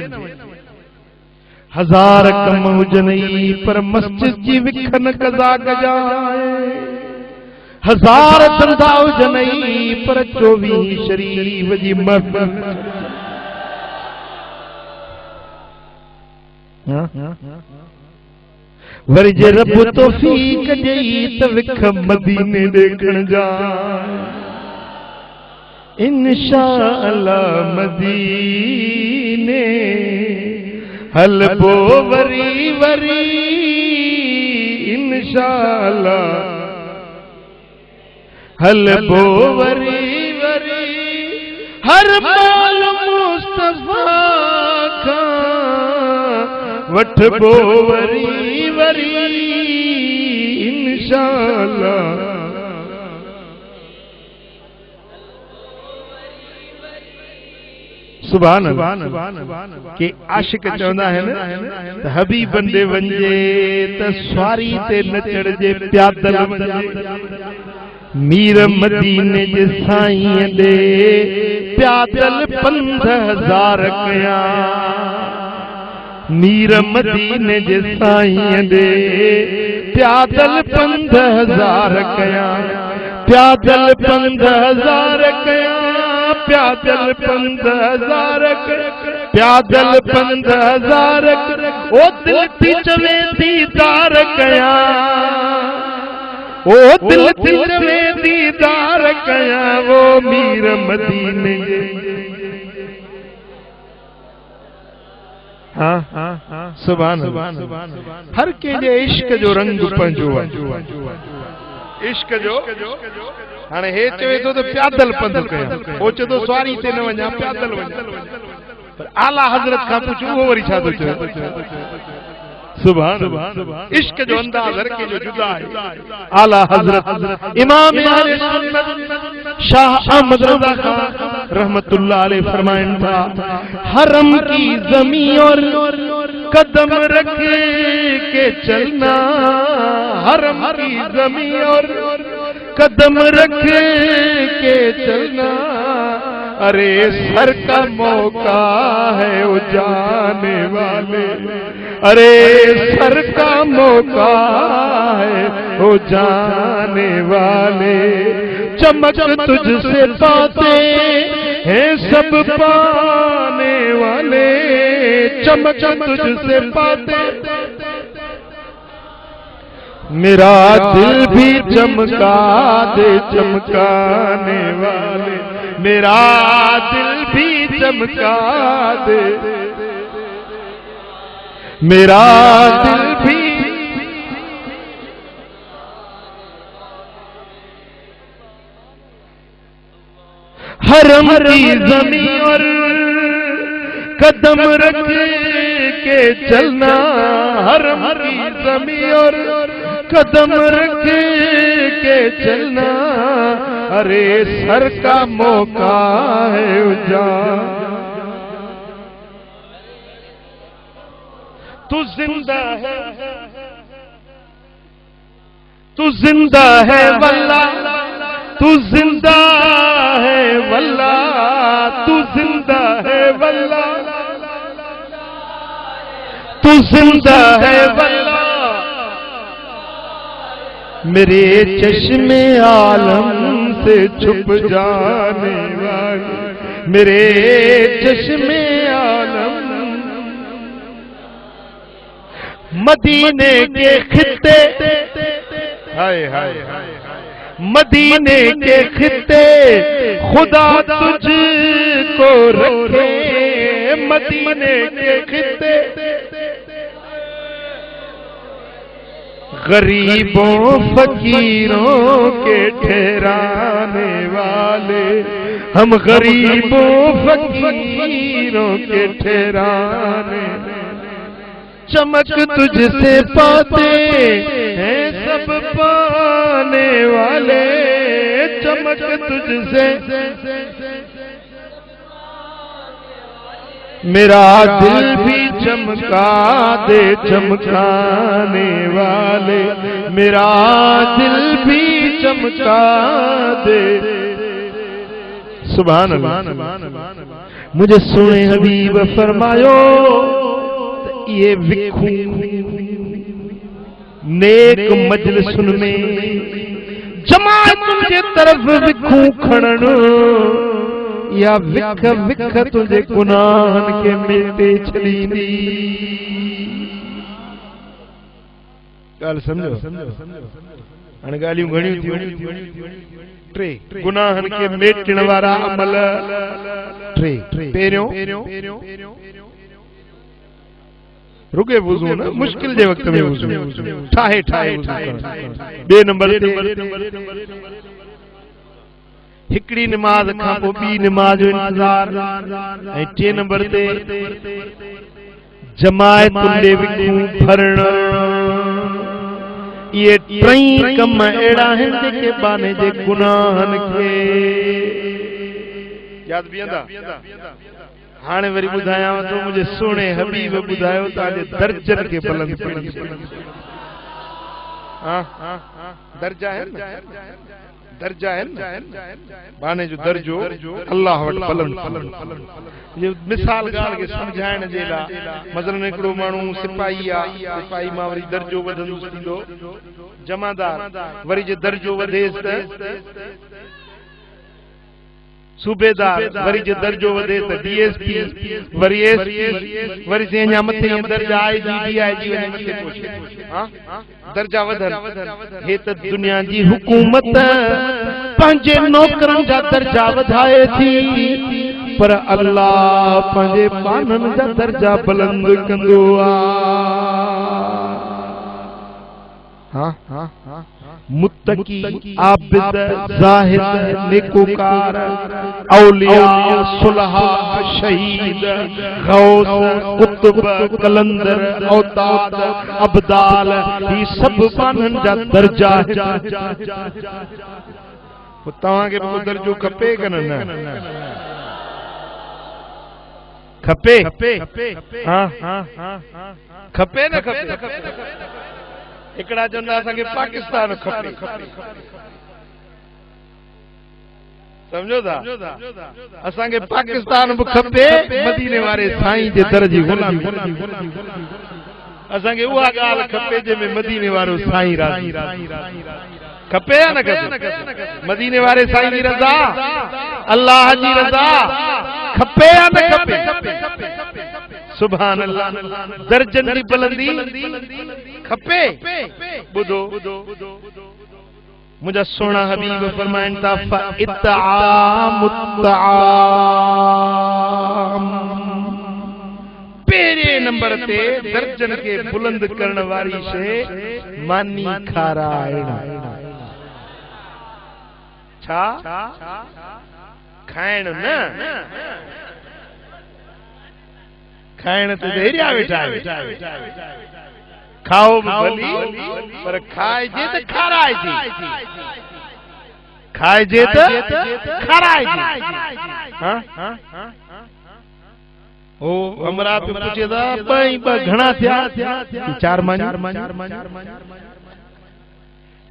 हजार कम हुजनि पर मस्जिद जी विख न कज़ा कजाए। हजार धंधा हुजनि पर 24 शरीफ जी महफ़िल। वरी जे रब तौफीक ॾेई त विख मदीने ॾेखण जा इंशाअल्लाह मदीने हलबो वरी वरी इंशाअल्लाह हलबो वरी वरी हर माल मुस्तफा का वठबो वरी वरी इंशाअल्लाह। सुभान अल्लाह। के आशिक चवंदा आहिनि त हबीब ॾे वञे त स्वारी ते न चढ़जे प्यादल वञे। मीर मदीने जे साईं ॾे प्यादल 5000 कया। मीर मदीने जे साईं ॾे प्यादल 5000 कया। प्यादल 5000 कया। प्यादल 5000 प्यादल 5000 ओ दिल थी चवे दीदार कया। ओ दिल थी चवे दीदार कया वो मीर मदीने। हाँ सुभान अल्लाह। हर के इश्क जो रंग पंहिंजो आहे। इश्क जो हाणे हे चवे थो त प्यादल पंध कयां, हो चवे थो स्वारी ते न वञा प्यादल वञा। पर आला हज़रत खां पुछो वो वरी छा थो चवे? सुभान अल्लाह। इश्क जो अंदाज़ हर के जो जुदा है। आला हज़रत इमाम अहले सुन्नत शाह अहमद रज़ा खान रहमतुल्लाह अलैह फरमाइन था, हरम की ज़मीं और कदम रख के चलना। हरम की ज़मीं और कदम रख के चलना। अरे सर का मौका है वो जाने वाले। अरे सर का मौका है वो जाने वाले। चमक तुझसे पाते हैं सब पाने वाले। चमक तुझसे पाते मेरा दिल भी चमका दे चमकाने वाले। मेरा दिल भी चमका दे। मेरा दिल भी हरम की ज़मीं और कदम रख के चलना। हरम की ज़मीं और कदम रख के चलना। अरे सर का मौका है जा। तू जिंदा है, तू जिंदा है वल्ला। तू जिंदा है वल्ला। तू जिंदा है वल्ला। तू जिंदा है वल्ला। मेरे चश्मे आलम से छुप जाने वाले। मेरे चश्मे आलम मदीने के खित्ते हाय हाय मदीने के खिते खुदा तुझको रखे, मदीने के खिते गरीबों फकीरों के ठहराने वाले, हम गरीबों फकीरों के ठहराने, चमक तुझसे पाते हैं सब पाने वाले, चमक तुझसे मेरा दिल भी चमका दे चमकाने वाले, मेरा दिल भी चमका दे। सुभान अल्लाह। मुझे सुने हबीब फरमायो ये विखू नेक मजलिसुन में जमात तुझे तरफ विखू खड़न, या विख विख तुझे गुनाहन के मिलते छलींदी। गाल समझो, हाणे गालियूं घणियूं थियूं। टे गुनाहन के मेटण वारा अमल टे। पहिरियों रुके वुज़ू न, मुश्किल जे वक्त में वुज़ू ठाहे ठाहे बे नंबर ते हिकड़ी नमाज खां पोइ ॿी नमाज जो इंतज़ार, ऐं टे नंबर ते जमायतुनि ॾे विखूं भरण। इहे टई कम अहिड़ा आहिनि जेके बाने जे गुनाहनि खे यादि बीहंदा। हाणे वरी ॿुधायांव थो, मुंहिंजे सुहिणे हबीब ॿुधायो तव्हांजे दर्जन खे बुलंद कयो। दर्जा आहिनि, दर्जा है बाने जो दर्जो अल्लाह वटि बुलंद। ये मिसाल ॻाल्हि खे समझाइण जे लाइ, मसलन हिकिड़ो माण्हू सिपाही आहे, सिपाही मां वरी दर्जो वधंदुसि थींदो जमादार, वरी जे दर्जो वधेसि त सूबेदार, वरी जे दर्जो वधे त डीएसपी, वरी एसपी, वरी से अञा मथे दर्जा आईजी डीआईजी वञी मथे पहुचे। हां दर्जा वधन। हे त दुनिया जी हुकूमत पंहिंजे नौकरनि जा दर्जा वधाए थी, पर अल्लाह पंहिंजे बाननि जा दर्जा बुलंद कंदो आहे। मुत्तकी, आबिद, ज़ाहिद, नेकोकार, औलिया, सुलहा, शहीद, गौस, कुतुब, कलंदर, औताद, अबदाल, ये सब बाननि जा दर्जा तव्हांखे को दर्जो खपे कि न? खपे? खपे न खपे? हिकिड़ा चवंदा असांखे पाकिस्तान खपे, समझो था? असांखे पाकिस्तान बि खपे, मदीने वारे साईं जे दर जी गुलामी। असांखे उहा ॻाल्हि खपे जंहिंमें मदीने वारो साईं राज़ी। खपे या न खपे? मदीने वारे साईं जी रज़ा, अल्लाह जी रज़ा खपे या न खपे? सुभान अल्लाह। दर्जन जी बुलंदी खपे। ॿुधो, मुंहिंजा सोना हबीब फरमाइनि था पहिरें नंबर ते दर्जन खे बुलंद करण वारी शइ मानी खाराइण। छा खाइण न, खाइण ते हेरिया वेठा आहियो। खाओ भली, पर खाइजे त खाराइजे, खाइजे त खाराइजे। ओ अमरा पे पूछे था ॿई ॿ घणा थिया? चार मानी।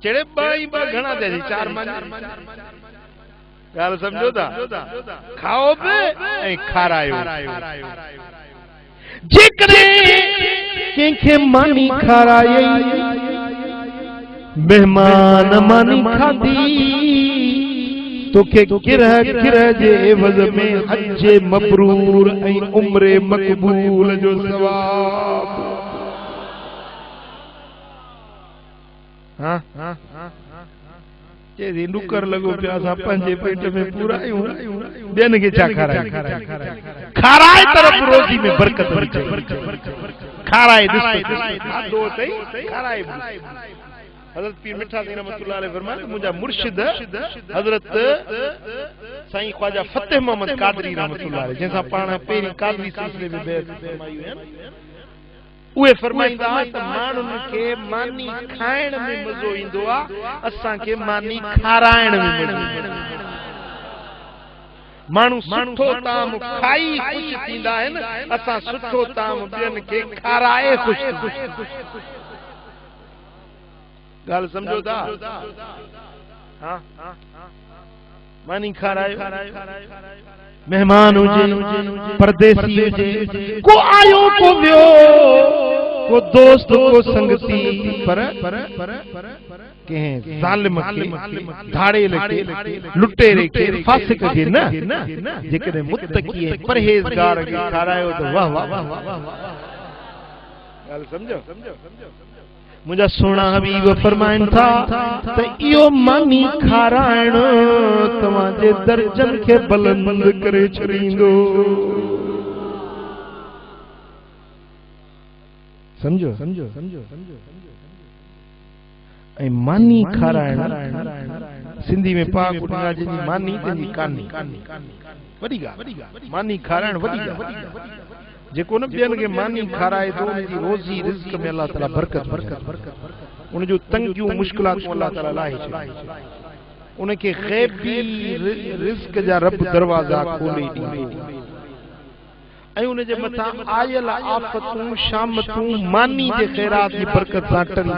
चढ़े ॿई ॿ घणा थिया? चार मानी। ॻाल्हि सम्झो था? खाओ बि ऐं खारायो। जेकॾहिं कंहिंखे मानी खाराई, मेहमान मानी खाधी, तोखे किरह किरह जे एवज़ में हज मबरूर ऐं उम्रे मक़बूल जो सवाब। चेरी नुकर लगो पिया सा पंजे पेट में पूरा आयूं बेन के छा खाराए खाराए तरफ रोजी में बरकत खाराए दो तई खाराए हजरत पीर मिठा सी रहमतुल्लाह अलैहि फरमाए मुझा मुर्शिद हजरत साईं ख्वाजा फतेह मोहम्मद कादरी रहमतुल्लाह अलैहि जैसा पाण पेरी कादरी सिलसिले में बैत फरमाई है उहे फरमाइंदा त माण्हुनि खे मानी खाइण में मज़ो ईंदो आ असां खे मानी खाराइण में मज़ो माण्हू सुठो ताम खाई ख़ुश थींदा आहिनि असां सुठो ताम ॿियनि खे खाराए ख़ुश ॻाल्हि सम्झो था मानी खारायो मेहमान हुजे परदेसी हुजे को आयो को वियो को दोस्त को संगती पर कंहिं ज़ालिम खे धाड़े लगे लुटेरे खे फासिक खे न जेकॾहिं मुत्तकी ऐं परहेज़गार खे खारायो त वाह वाह वाह ॻाल्हि सम्झो मुझा सोना हबीब फरमाइन था त इहो मानी खाराइण तव्हांजे दर्जन खे बुलंद करे छॾींदो समझो ऐं मानी खाराइण सिंधी में पाक उठा जी मानी जी कानी वॾी ॻाल्हि मानी खाराइण वॾी ॻाल्हि जेको न ॿियनि खे मानी खाराए थो उनजी रोज़ी रिज़्क़ में अल्लाह ताला बरकत उन जो तंगियूं मुश्किलातूं अल्लाह ताला लाहे छॾे उनखे ग़ैबी रिज़्क़ जा रब दरवाज़ा खोले ॾींदो ऐं उनजे मथां आयल आफ़तूं शामतूं मानी जे ख़ैरात जी बरकत सां टरी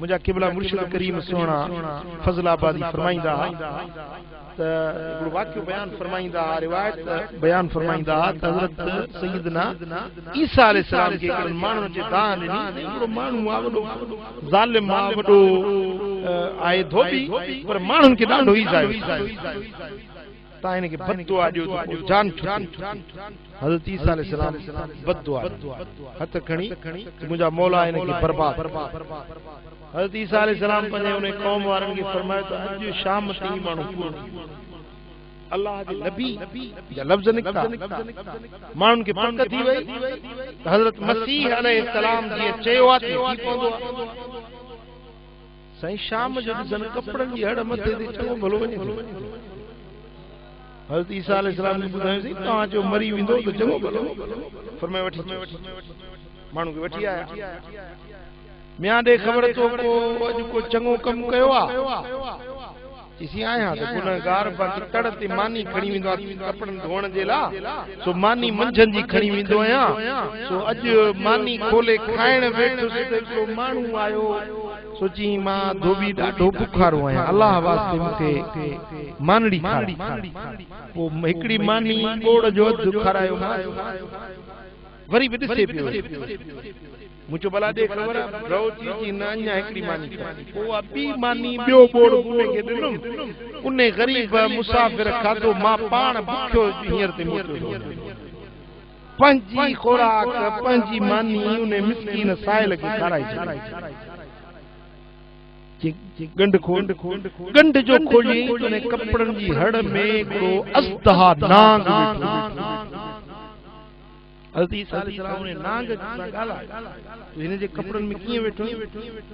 मुझा क़िबला मुर्शिद करीम सोना फज़लाबादी फरमाइंदा त हिकिड़ो वाक़ियो बयान फरमाइंदा रिवायत बयान फरमाइंदा त हज़रत सैयदना ईसा अलैहिस्सलाम खे हिकिड़े माण्हू जे दान ॾिनी हिकिड़ो माण्हू आहे वॾो ज़ालिम आहे वॾो आहे धोबी पर माण्हुनि खे ॾाढो ईज़ायो तव्हां हिनखे बददुआ ॾियो त पोइ जान हज़रत ईसा अलैहिस्सलाम बददुआ हथ खणी मुंहिंजा मौला हिनखे बर्बाद हज़रत ईसा अलैहिस्सलाम पंहिंजे उन क़ौम वारनि खे फरमायो त अॼु शाम ताईं माण्हू पूरो अल्लाह जे नबी जा लफ़्ज़ निकिता माण्हुनि खे पक थी वई त हज़रत मसीह अलैहिस्सलाम जीअं चयो आहे थी पवंदो साईं शाम जो ॾिसनि कपिड़नि जी हड़ मथे ते चङो भलो वञे हज़रत ईसा अलैहिस्सलाम ने ॿुधायोसीं तव्हां जो मरी वेंदो त चङो भलो फरमाए वठी माण्हू खे वठी आया मियां ॾे ख़बर तो को अॼु को चङो कमु कयो आहे चईसी आहियां त गुनहगार बाक़ी तड़ ते मानी खणी वेंदो आहे कपिड़नि धोअण जे लाइ सो मानी मंझंदि जी खणी वेंदो आहियां सो अॼु मानी खोले खाइण वेठुसि त हिकिड़ो माण्हू आयो सोची मां धोबी ॾाढो बुखारो आहियां अल्लाह वास्ते मूंखे मानड़ी खाराई पोइ हिकिड़ी मानी ॻोड़ जो अधु खारायो वरी बि ॾिसे पियो मुझो भला दे खबर रहो जी न अञा हिकिड़ी मानी पोइ ॿी मानी ॿियो ॿोड़ उनखे ॾिनुमि उन ग़रीब मुसाफ़िर खाधो मां पाण बुखियो हींअर ते मोटियो पंहिंजी खुराक पंहिंजी मानी उन मिस्कीन साहिल खे खाराई गंढ खोल गंढ जो खोली उन कपड़नि जी हड़ में हिकिड़ो अस्तहा नांग हज़रत ईसा अलैहिस्सलाम ने नांग सां ॻाल्हायो हिन जे कपड़नि में कीअं वेठो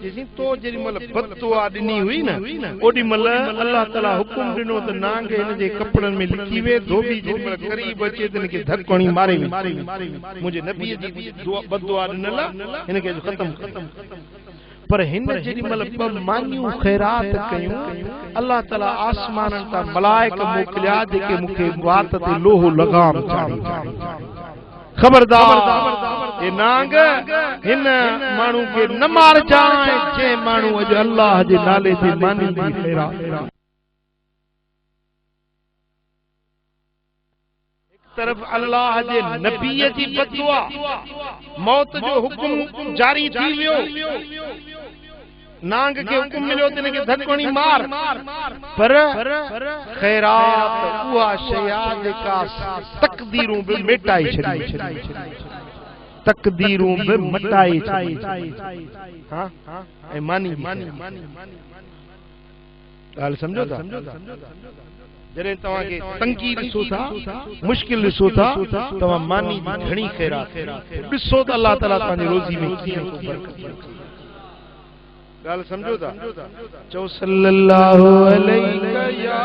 चईसीं तो जेॾी महिल बददुआ ॾिनी हुई न ओॾी महिल अल्लाह ताला हुकुम ॾिनो त नांग हिन जे कपड़नि में लिकी वे धोबी जेॾी महिल क़रीब अचे त हिनखे धक हणी मारे मुंहिंजे नबीअ जी बददुआ ॾिनल हिनखे ख़तम पर हिन जेॾी महिल ॿ मानियूं ख़ैरात कयूं अल्लाह ताला आसमाननि तां मलाइक मोकिलिया जेके मूंखे वात ते लोहो लगाम चाढ़ी खबरदार ये नांग हिन माण्हू खे न मारजांइ जे माण्हू अॼु अल्लाह जे नाले ते मानी जी ख़ैरात तरफ अल्लाह जे नबीअ जी बददुआ मौत जो हुकुम जारी थी वियो नांग के हुकुम मिलियो त हिनखे धकणी मार पर ख़ैरात उहा शइ आहे जेका तक़दीरूं बि मेटाए छॾी तकदीरूं बि मटाए हां ऐं मानी ॻाल्हि सम्झो था जॾहिं तव्हांखे तंगी ॾिसो था मुश्किल ॾिसो था तव्हां मानी घणी ख़ैरात ॾिसो त अल्लाह ताला तव्हांजी रोज़ी में कीअं को बरकत ॻाल्हि सम्झो था चओ सल्लल्लाहु अलैहि या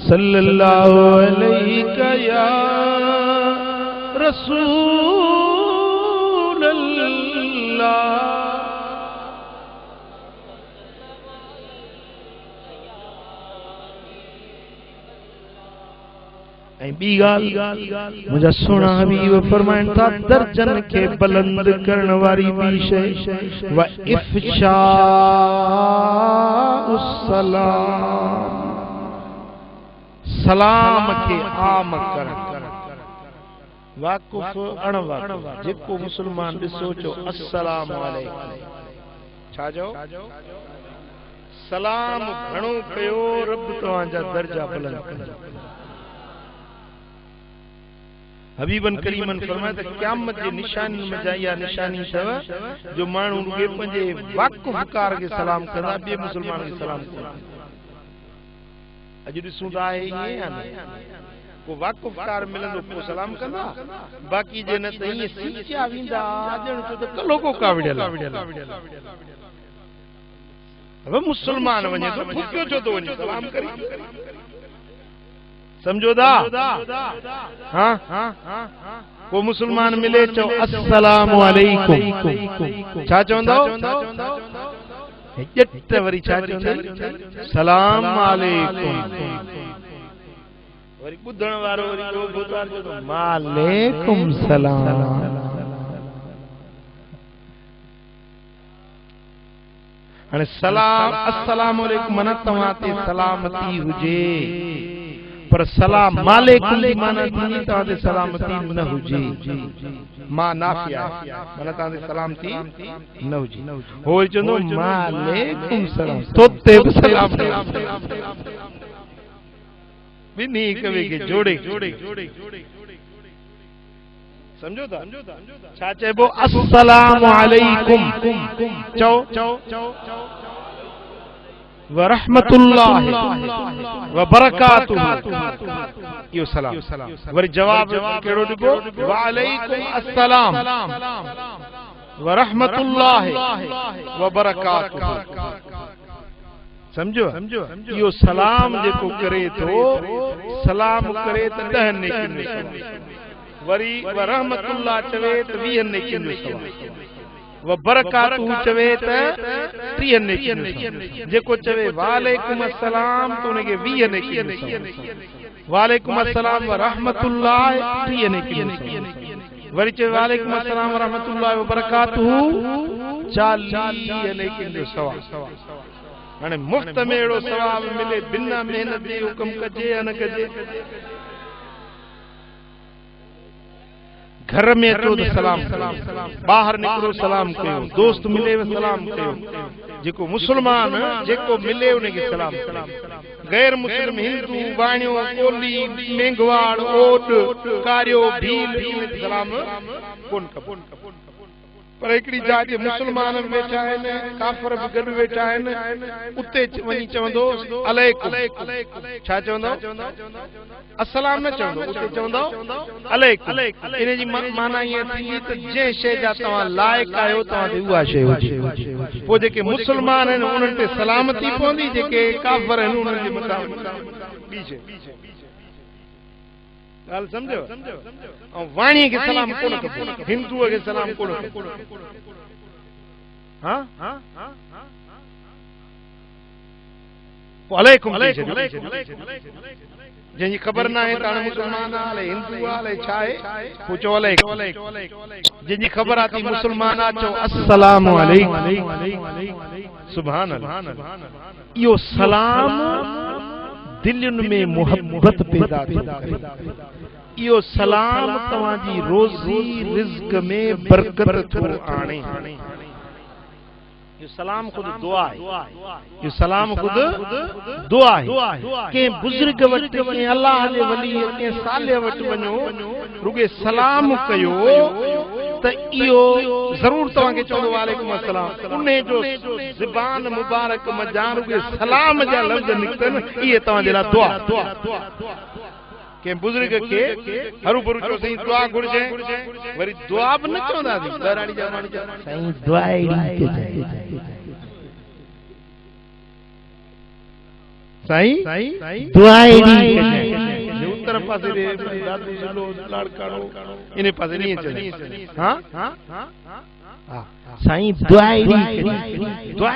सल्लल्लाहु अलैहि या रसूल अल्लाह। ऐं ॿी ॻाल्हि मुंहिंजा सुहिणा हबीब फरमाइनि था दर्जन खे बुलंद करण वारी ॿी शइ व इफ़शाउस सलाम सलाम के आम कर वाकुफ अणवाकुफ जेको मुसलमान ॾिसो चो अस्सलाम वालेकुम छा जो सलाम घणो कयो रब तव्हांजा दर्जा बुलंद कंदो। हबीबन करीमन फरमाया त क़यामत जे निशानी में इहा निशानी अथव जो माण्हू ॿिए पंहिंजे वाकुफकार खे सलाम कंदा ॿिए मुसलमान खे सलाम कंदा। अॼु ॾिसूं था आहे ईअं या न को वाकुफकार मिलंदो पोइ सलाम कंदा बाक़ी जे न त ईअं सीचिया वेंदा ॼण छो त कलो को कावड़ियल अब मुसलमान वञे तो फुकियो छो तो वञे सलाम करी समझो दा हां को मुसलमान मिले चो अस्सलामु अलैकुम छा चवंदो जट वरी छा चवंदो सलाम अलैकुम वरी ॿुधण वारो वरी ॿियो ॿुधार जो वालेकुम सलाम। हाणे सलाम अस्सलाम अलैकुम माना तव्हां ते सलामती हुजे पर सलाम मालेकुम जी माना थींदी तव्हां ते सलामती न हुजे मां नाफिया माना तव्हां ते सलामती न हुजे हो चवंदो मालेकुम सलाम तो ते बि सलाम ॿिन्ही हिक ॿिए खे जोड़े समझो था छा चइबो अस्सलामु अलैकुम चओ व रहमतुल्लाहि व बरकातुहू इहो सलाम वरी जवाब कहिड़ो ॾिबो व अलैकुम अस्सलाम व रहमतुल्लाहि व बरकातुहू समझो इहो सलाम जेको करे थो सलाम करे त 10 नेकियूं वरी व रहमतुल्लाह चवे त 20 नेकियूं व बरकातुहू चवे त 30 नेकियूं जेको चवे वालेकुम अस्सलाम तो उनखे 20 नेकियूं वालेकुम अस्सलाम व रहमतुल्लाह 30 नेकियूं वरी चवे वालेकुम अस्सलाम व रहमतुल्लाह व बरकातुहू 40 नेकियूं जो सवाब। हाणे मुफ्त में अहिड़ो सवाब मिले बिना मेहनत जे हुकम कजे या न कजे घर में अचो त सलाम ॿाहिरि निकिरो सलाम कयो दोस्त मिले सलाम कयो जेको मुसलमान जेको मिले उनखे सलाम गैर मुस्लिम हिंदू बाणियो कोली मेंघवाड़ ओट कारियो भील सलाम कोन कबो पर हिकिड़ी जाइ ते मुसलमान वेठा आहिनि काफ़िर बि गॾु वेठा आहिनि उते वञी चवंदो अलैकुम छा चवंदो अस्सलाम न चवंदो उते चवंदो अलैकुम इन जी माना ईअं थींदी त जंहिं शइ जा तव्हां लाइक़ आहियो तव्हां ते उहा शइ हुजे पोइ जेके मुसलमान आहिनि उन्हनि ते सलामती पवंदी जेके काफ़िर आहिनि उन्हनि जे मथां ॿी शइ ॻाल्हि सम्झो ऐं वाणीअ खे सलाम कोन कबो हिंदूअ खे सलाम कोन कबो हां अलैकुम जंहिंजी ख़बर न आहे त हाणे मुसलमान आहे हिंदू आहे छा आहे पोइ चओ अलैकुम जंहिंजी ख़बर आहे त मुसलमान आहे चओ अस्सलामु अलैकुम सुभान अल्लाह। इहो सलाम दिलनि में मोहब्बत पैदा थो करे इहो सलाम तव्हांजी रोज़ी रिज़्क़ में बरकत थो आणे। ये सलाम खुद दुआ है, ये सलाम खुद दुआ है। के बुजुर्ग वट के अल्लाह दे वली के साले वट वनो रुगे सलाम कयो त इहो जरूर तवा के चवंदो वालेकुम अस्सलाम। उन्हें जो ज़बान मुबारक मजा रुगे सलाम जा लफ्ज़ निकतन ये तवा जे ला दुआ। के बुजुर्ग के हरू भरू चो सही दुआ घुरजे वरी दुआ भी न चवंदा सी बराड़ी जा माणी जा सही दुआ सही दुआई के उत्तर पासे रे दादू जलो लाड़काणो इने पासे नहीं चले। हां हां सही दुआई के दुआ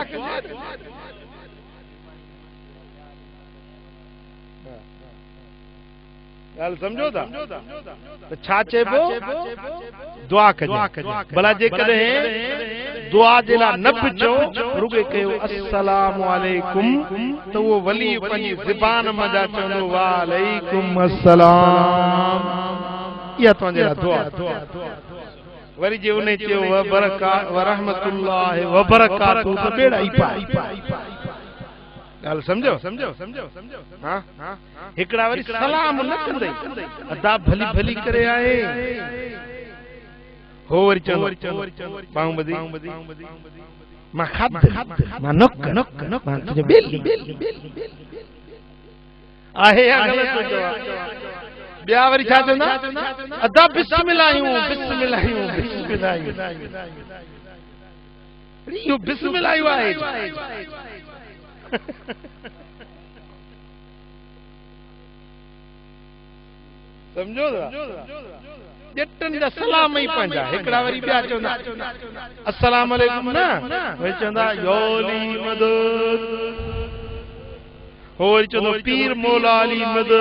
के गाल समझो था तो छा चेबो दुआ कजे भला जे कदे दुआ जे ला न पिचो रुगे कयो अस्सलाम वालेकुम तो वो वली पंजी ज़बान मजा चवंदो वालेकुम अस्सलाम या तो जे ला दुआ। वरी जे उन्हें चयो व बरकात व रहमतुल्लाह व बरकातहू तो बेड़ा ही पाए। गाल समझो हां हिकड़ा वरी सलाम न कंदे अदा भली भली करे आए हो वरी चंदो पाऊ बदी मा खद मा नक मा तुझे बेल आहे या गलत जवाब बिया वरी छा चंदा अदा बिस्मिल्लाह यो बिस्मिल्लाह आहे समझो जटन जा सलाम ही पंजा एकड़ा वरी बिया चंदा अस्सलाम वालेकुम ना वरी चंदा योली मदद होरी चंदो पीर मौला अली मदद।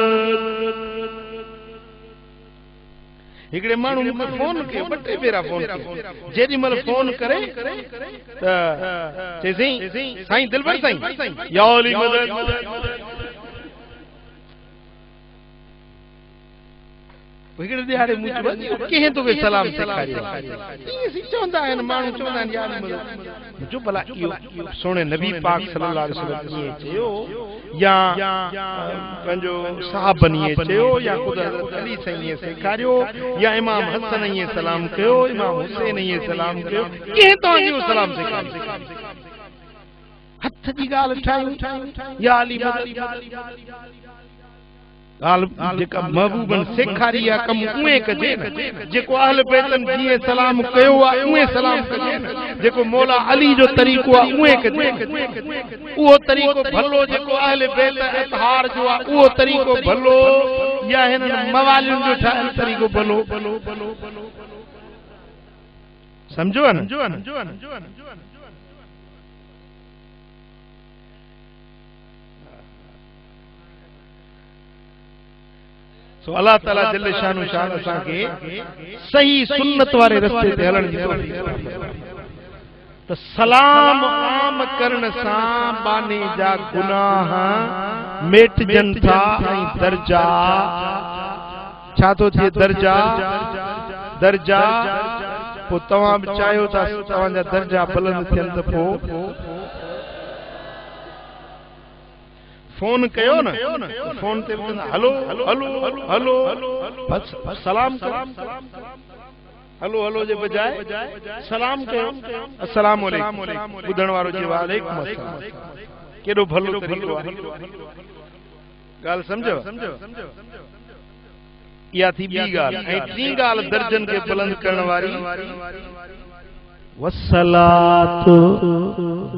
हिकड़े मानू मुके फोन के बटे बेरा फोन के जेडी मल फोन करे त चेसी साईं दिलबर साईं या अली मदद हिकड़े दिहाड़े मुझ बस के तो वे सलाम सिखारी सी चवंदा आहिनि मानू चवंदा आहिनि यार मदद जो भला इहो सोने नबी पाक सल्लल्लाहु अलैहि वसल्लम ये चयो या पंजो साहबन ये चयो या खुद हज़रत अली साईं ये सिखारियो या इमाम हसन ये सलाम कयो इमाम हुसैन ये सलाम कयो के तो जो सलाम सिखारी हथ जी गाल ठाई या अली मदद गाल जेका महबूबन सेखारी या कम उए कजे न जेको अहल बैतन जी सलाम कयो आ उए सलाम कजे न जेको मौला अली जो तरीको आ उए कजे वो तरीको भलो जेको अहल बैत इतहार जो आ वो तरीको भलो या हिन मवालिन जो ठायल तरीको भलो समझो न। सो अल्लाह ताला जल्ले शानु शान असा के सही सुन्नत वाले रस्ते ते हलण जी तो सलाम आम करण सा बाने जा गुनाह मेट जन था दर्जा छा तो थे दर्जा पो तवा चायो ता तवा जा दर्जा बुलंद थियन त पो फोन कयो न फोन ते हेलो हेलो हेलो बस सलाम हेलो हेलो जे बजाय सलाम कयो अस्सलाम वालेकुम बुधण वारो जे वालेकुम अस्सलाम केडो भलो तरीको आहे गाल समझो या थी बी गाल ऐ टी गाल दर्जन के बुलंद करण वारी वस्सलातु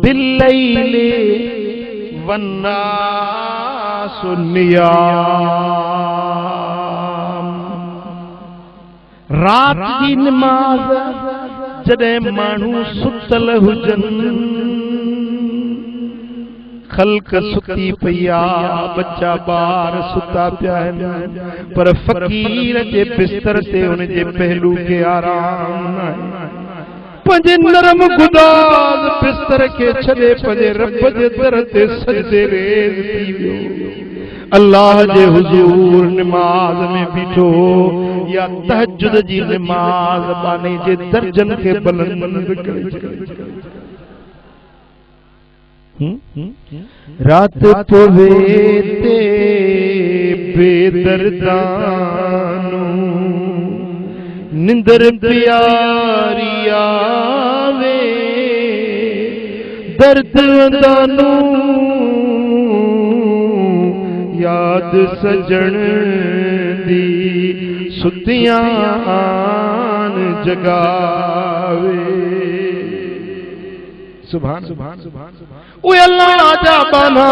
बिल्लैली वन्नासु नियाम रात की नमाज जडे मानू सुतल हुजन खल्क सुती पिया बच्चा बार सुता पिया पर फकीर जे बिस्तर ते उन जे पहलू के आराम न पंजे नरम गुदाज बिस्तर के छड़े पंजे रब जे दर ते सजदे रेज़ थी वियो अल्लाह जे हुजूर नमाज में बीठो या तहज्जुद जी नमाज बाने जे दर्जन के बुलंद करे रात पवे ते बेदर्दानू निंदर प्यारी आवे दर्द वंदानू याद सजन दी सुतियां आन जगावे सुभान सुभान सुभान ओ अल्लाह जा बाना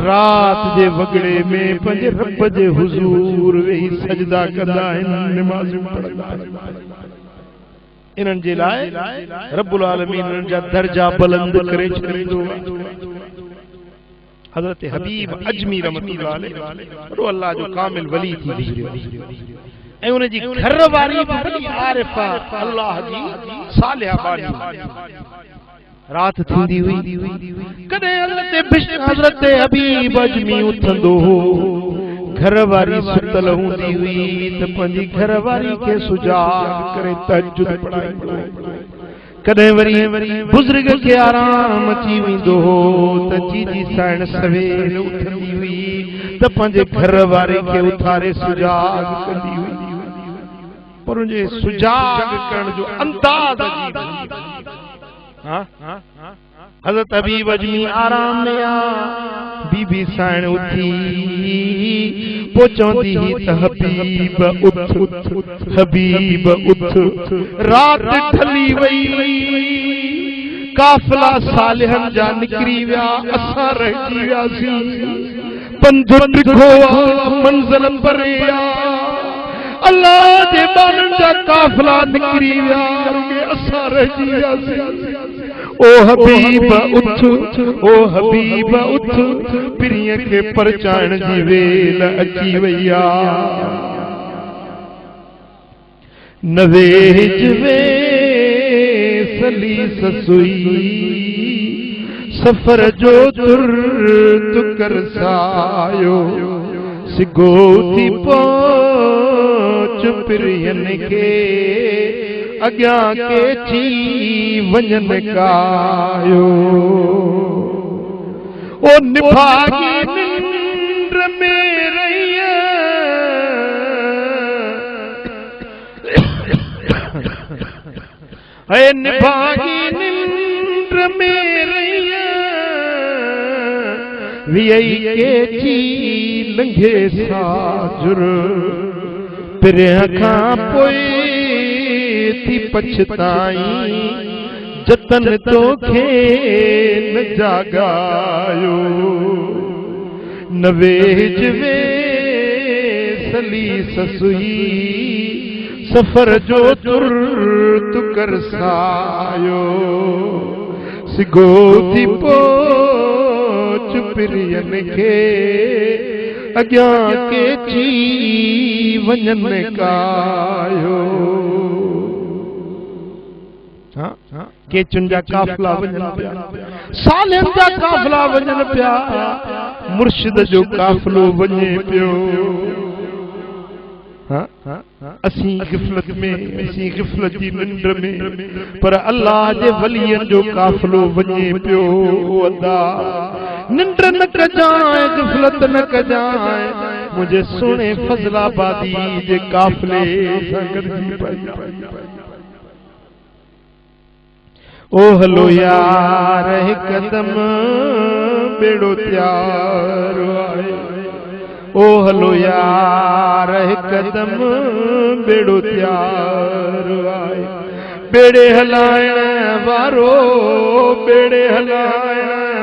रात जे वगड़े में पंज रब जे हुजूर वेही सजदा कंदा आहिनि नमाज़ पढ़ंदा इन्हनि जे लाइ रब्बुल आलमीन इन्हनि जा दर्जा बुलंद करे छॾींदो हज़रत हबीब अजमी रहमतुल्लाह अलैहि वो अल्लाह जो कामिल वली थी गुज़रियो ऐं उन जी घर वारी बड़ी आरिफा अल्लाह जी सालिहा बानी रात थींदी हुई कदे हज़रत हबीब अजमी उथंदो हो घर वारी सुतल हूंदी हुई त पंहिंजी घर वारी के सुजाग करे तहज्जुद पढ़ाई कदे वरी बुजुर्ग के आराम अची वेंदो हो त जीजी साइण सवेल उथंदी हुई त पंहिंजे घर वारे के उथारे सुजाग कंदी हुई पर उनजे सुजाग करण जो अंदाज अजीब हज़रत हबीब अजमी आराम में आ बीबी साइण उथी पोचंदी त हबीब उथ हबीब उथ रात ढली वई काफिला सालिहन जा निकरी विया असां रहिजी वियासीं पंध टिखो मंज़िल परे अल्लाह जे बानन जा काफिला निकरी विया असां रहिजी वियासीं ओ हबीब उथ पिरीअ खे परचाइण जी वेल अची वई आ नवेज वे सली ससुई सफर जो तुर कर सायो सिगो थी पहुंच पिरीअन खे अग्यां के थी वञन कायो ओ निभागी निंद्र में रहिया ऐ निभागी निंद्र में रहिया वियई के थी लंघे साजुर पिरिया खां पोइ थी पछताई जतन तोखे न जागायो नवेज वे सली ससुई सफर जो तुर तु कर सायो सिगो थी पोच पिरियन खे अग्यां के थी वञन कायो के चुंजा काफिला वञन पिया सालिहन जा काफिला वञन पिया मुर्शिद जो काफिलो वञे पियो असीं गिफ़लत में असीं गिफ़लत जी निंड में पर अल्लाह जे वलियन जो काफिलो वञे पियो अदा निंड न कजाए गिफ़लत न कजाए मुझे सुने फज़लाबादी जे काफिले सां गॾिजी पई ओ हलो यार कदम बेड़ो त्यार आए ओ हलो यार कदम बेड़ो त्यार आए बेड़े हलाइण वारो बेड़े हलाइण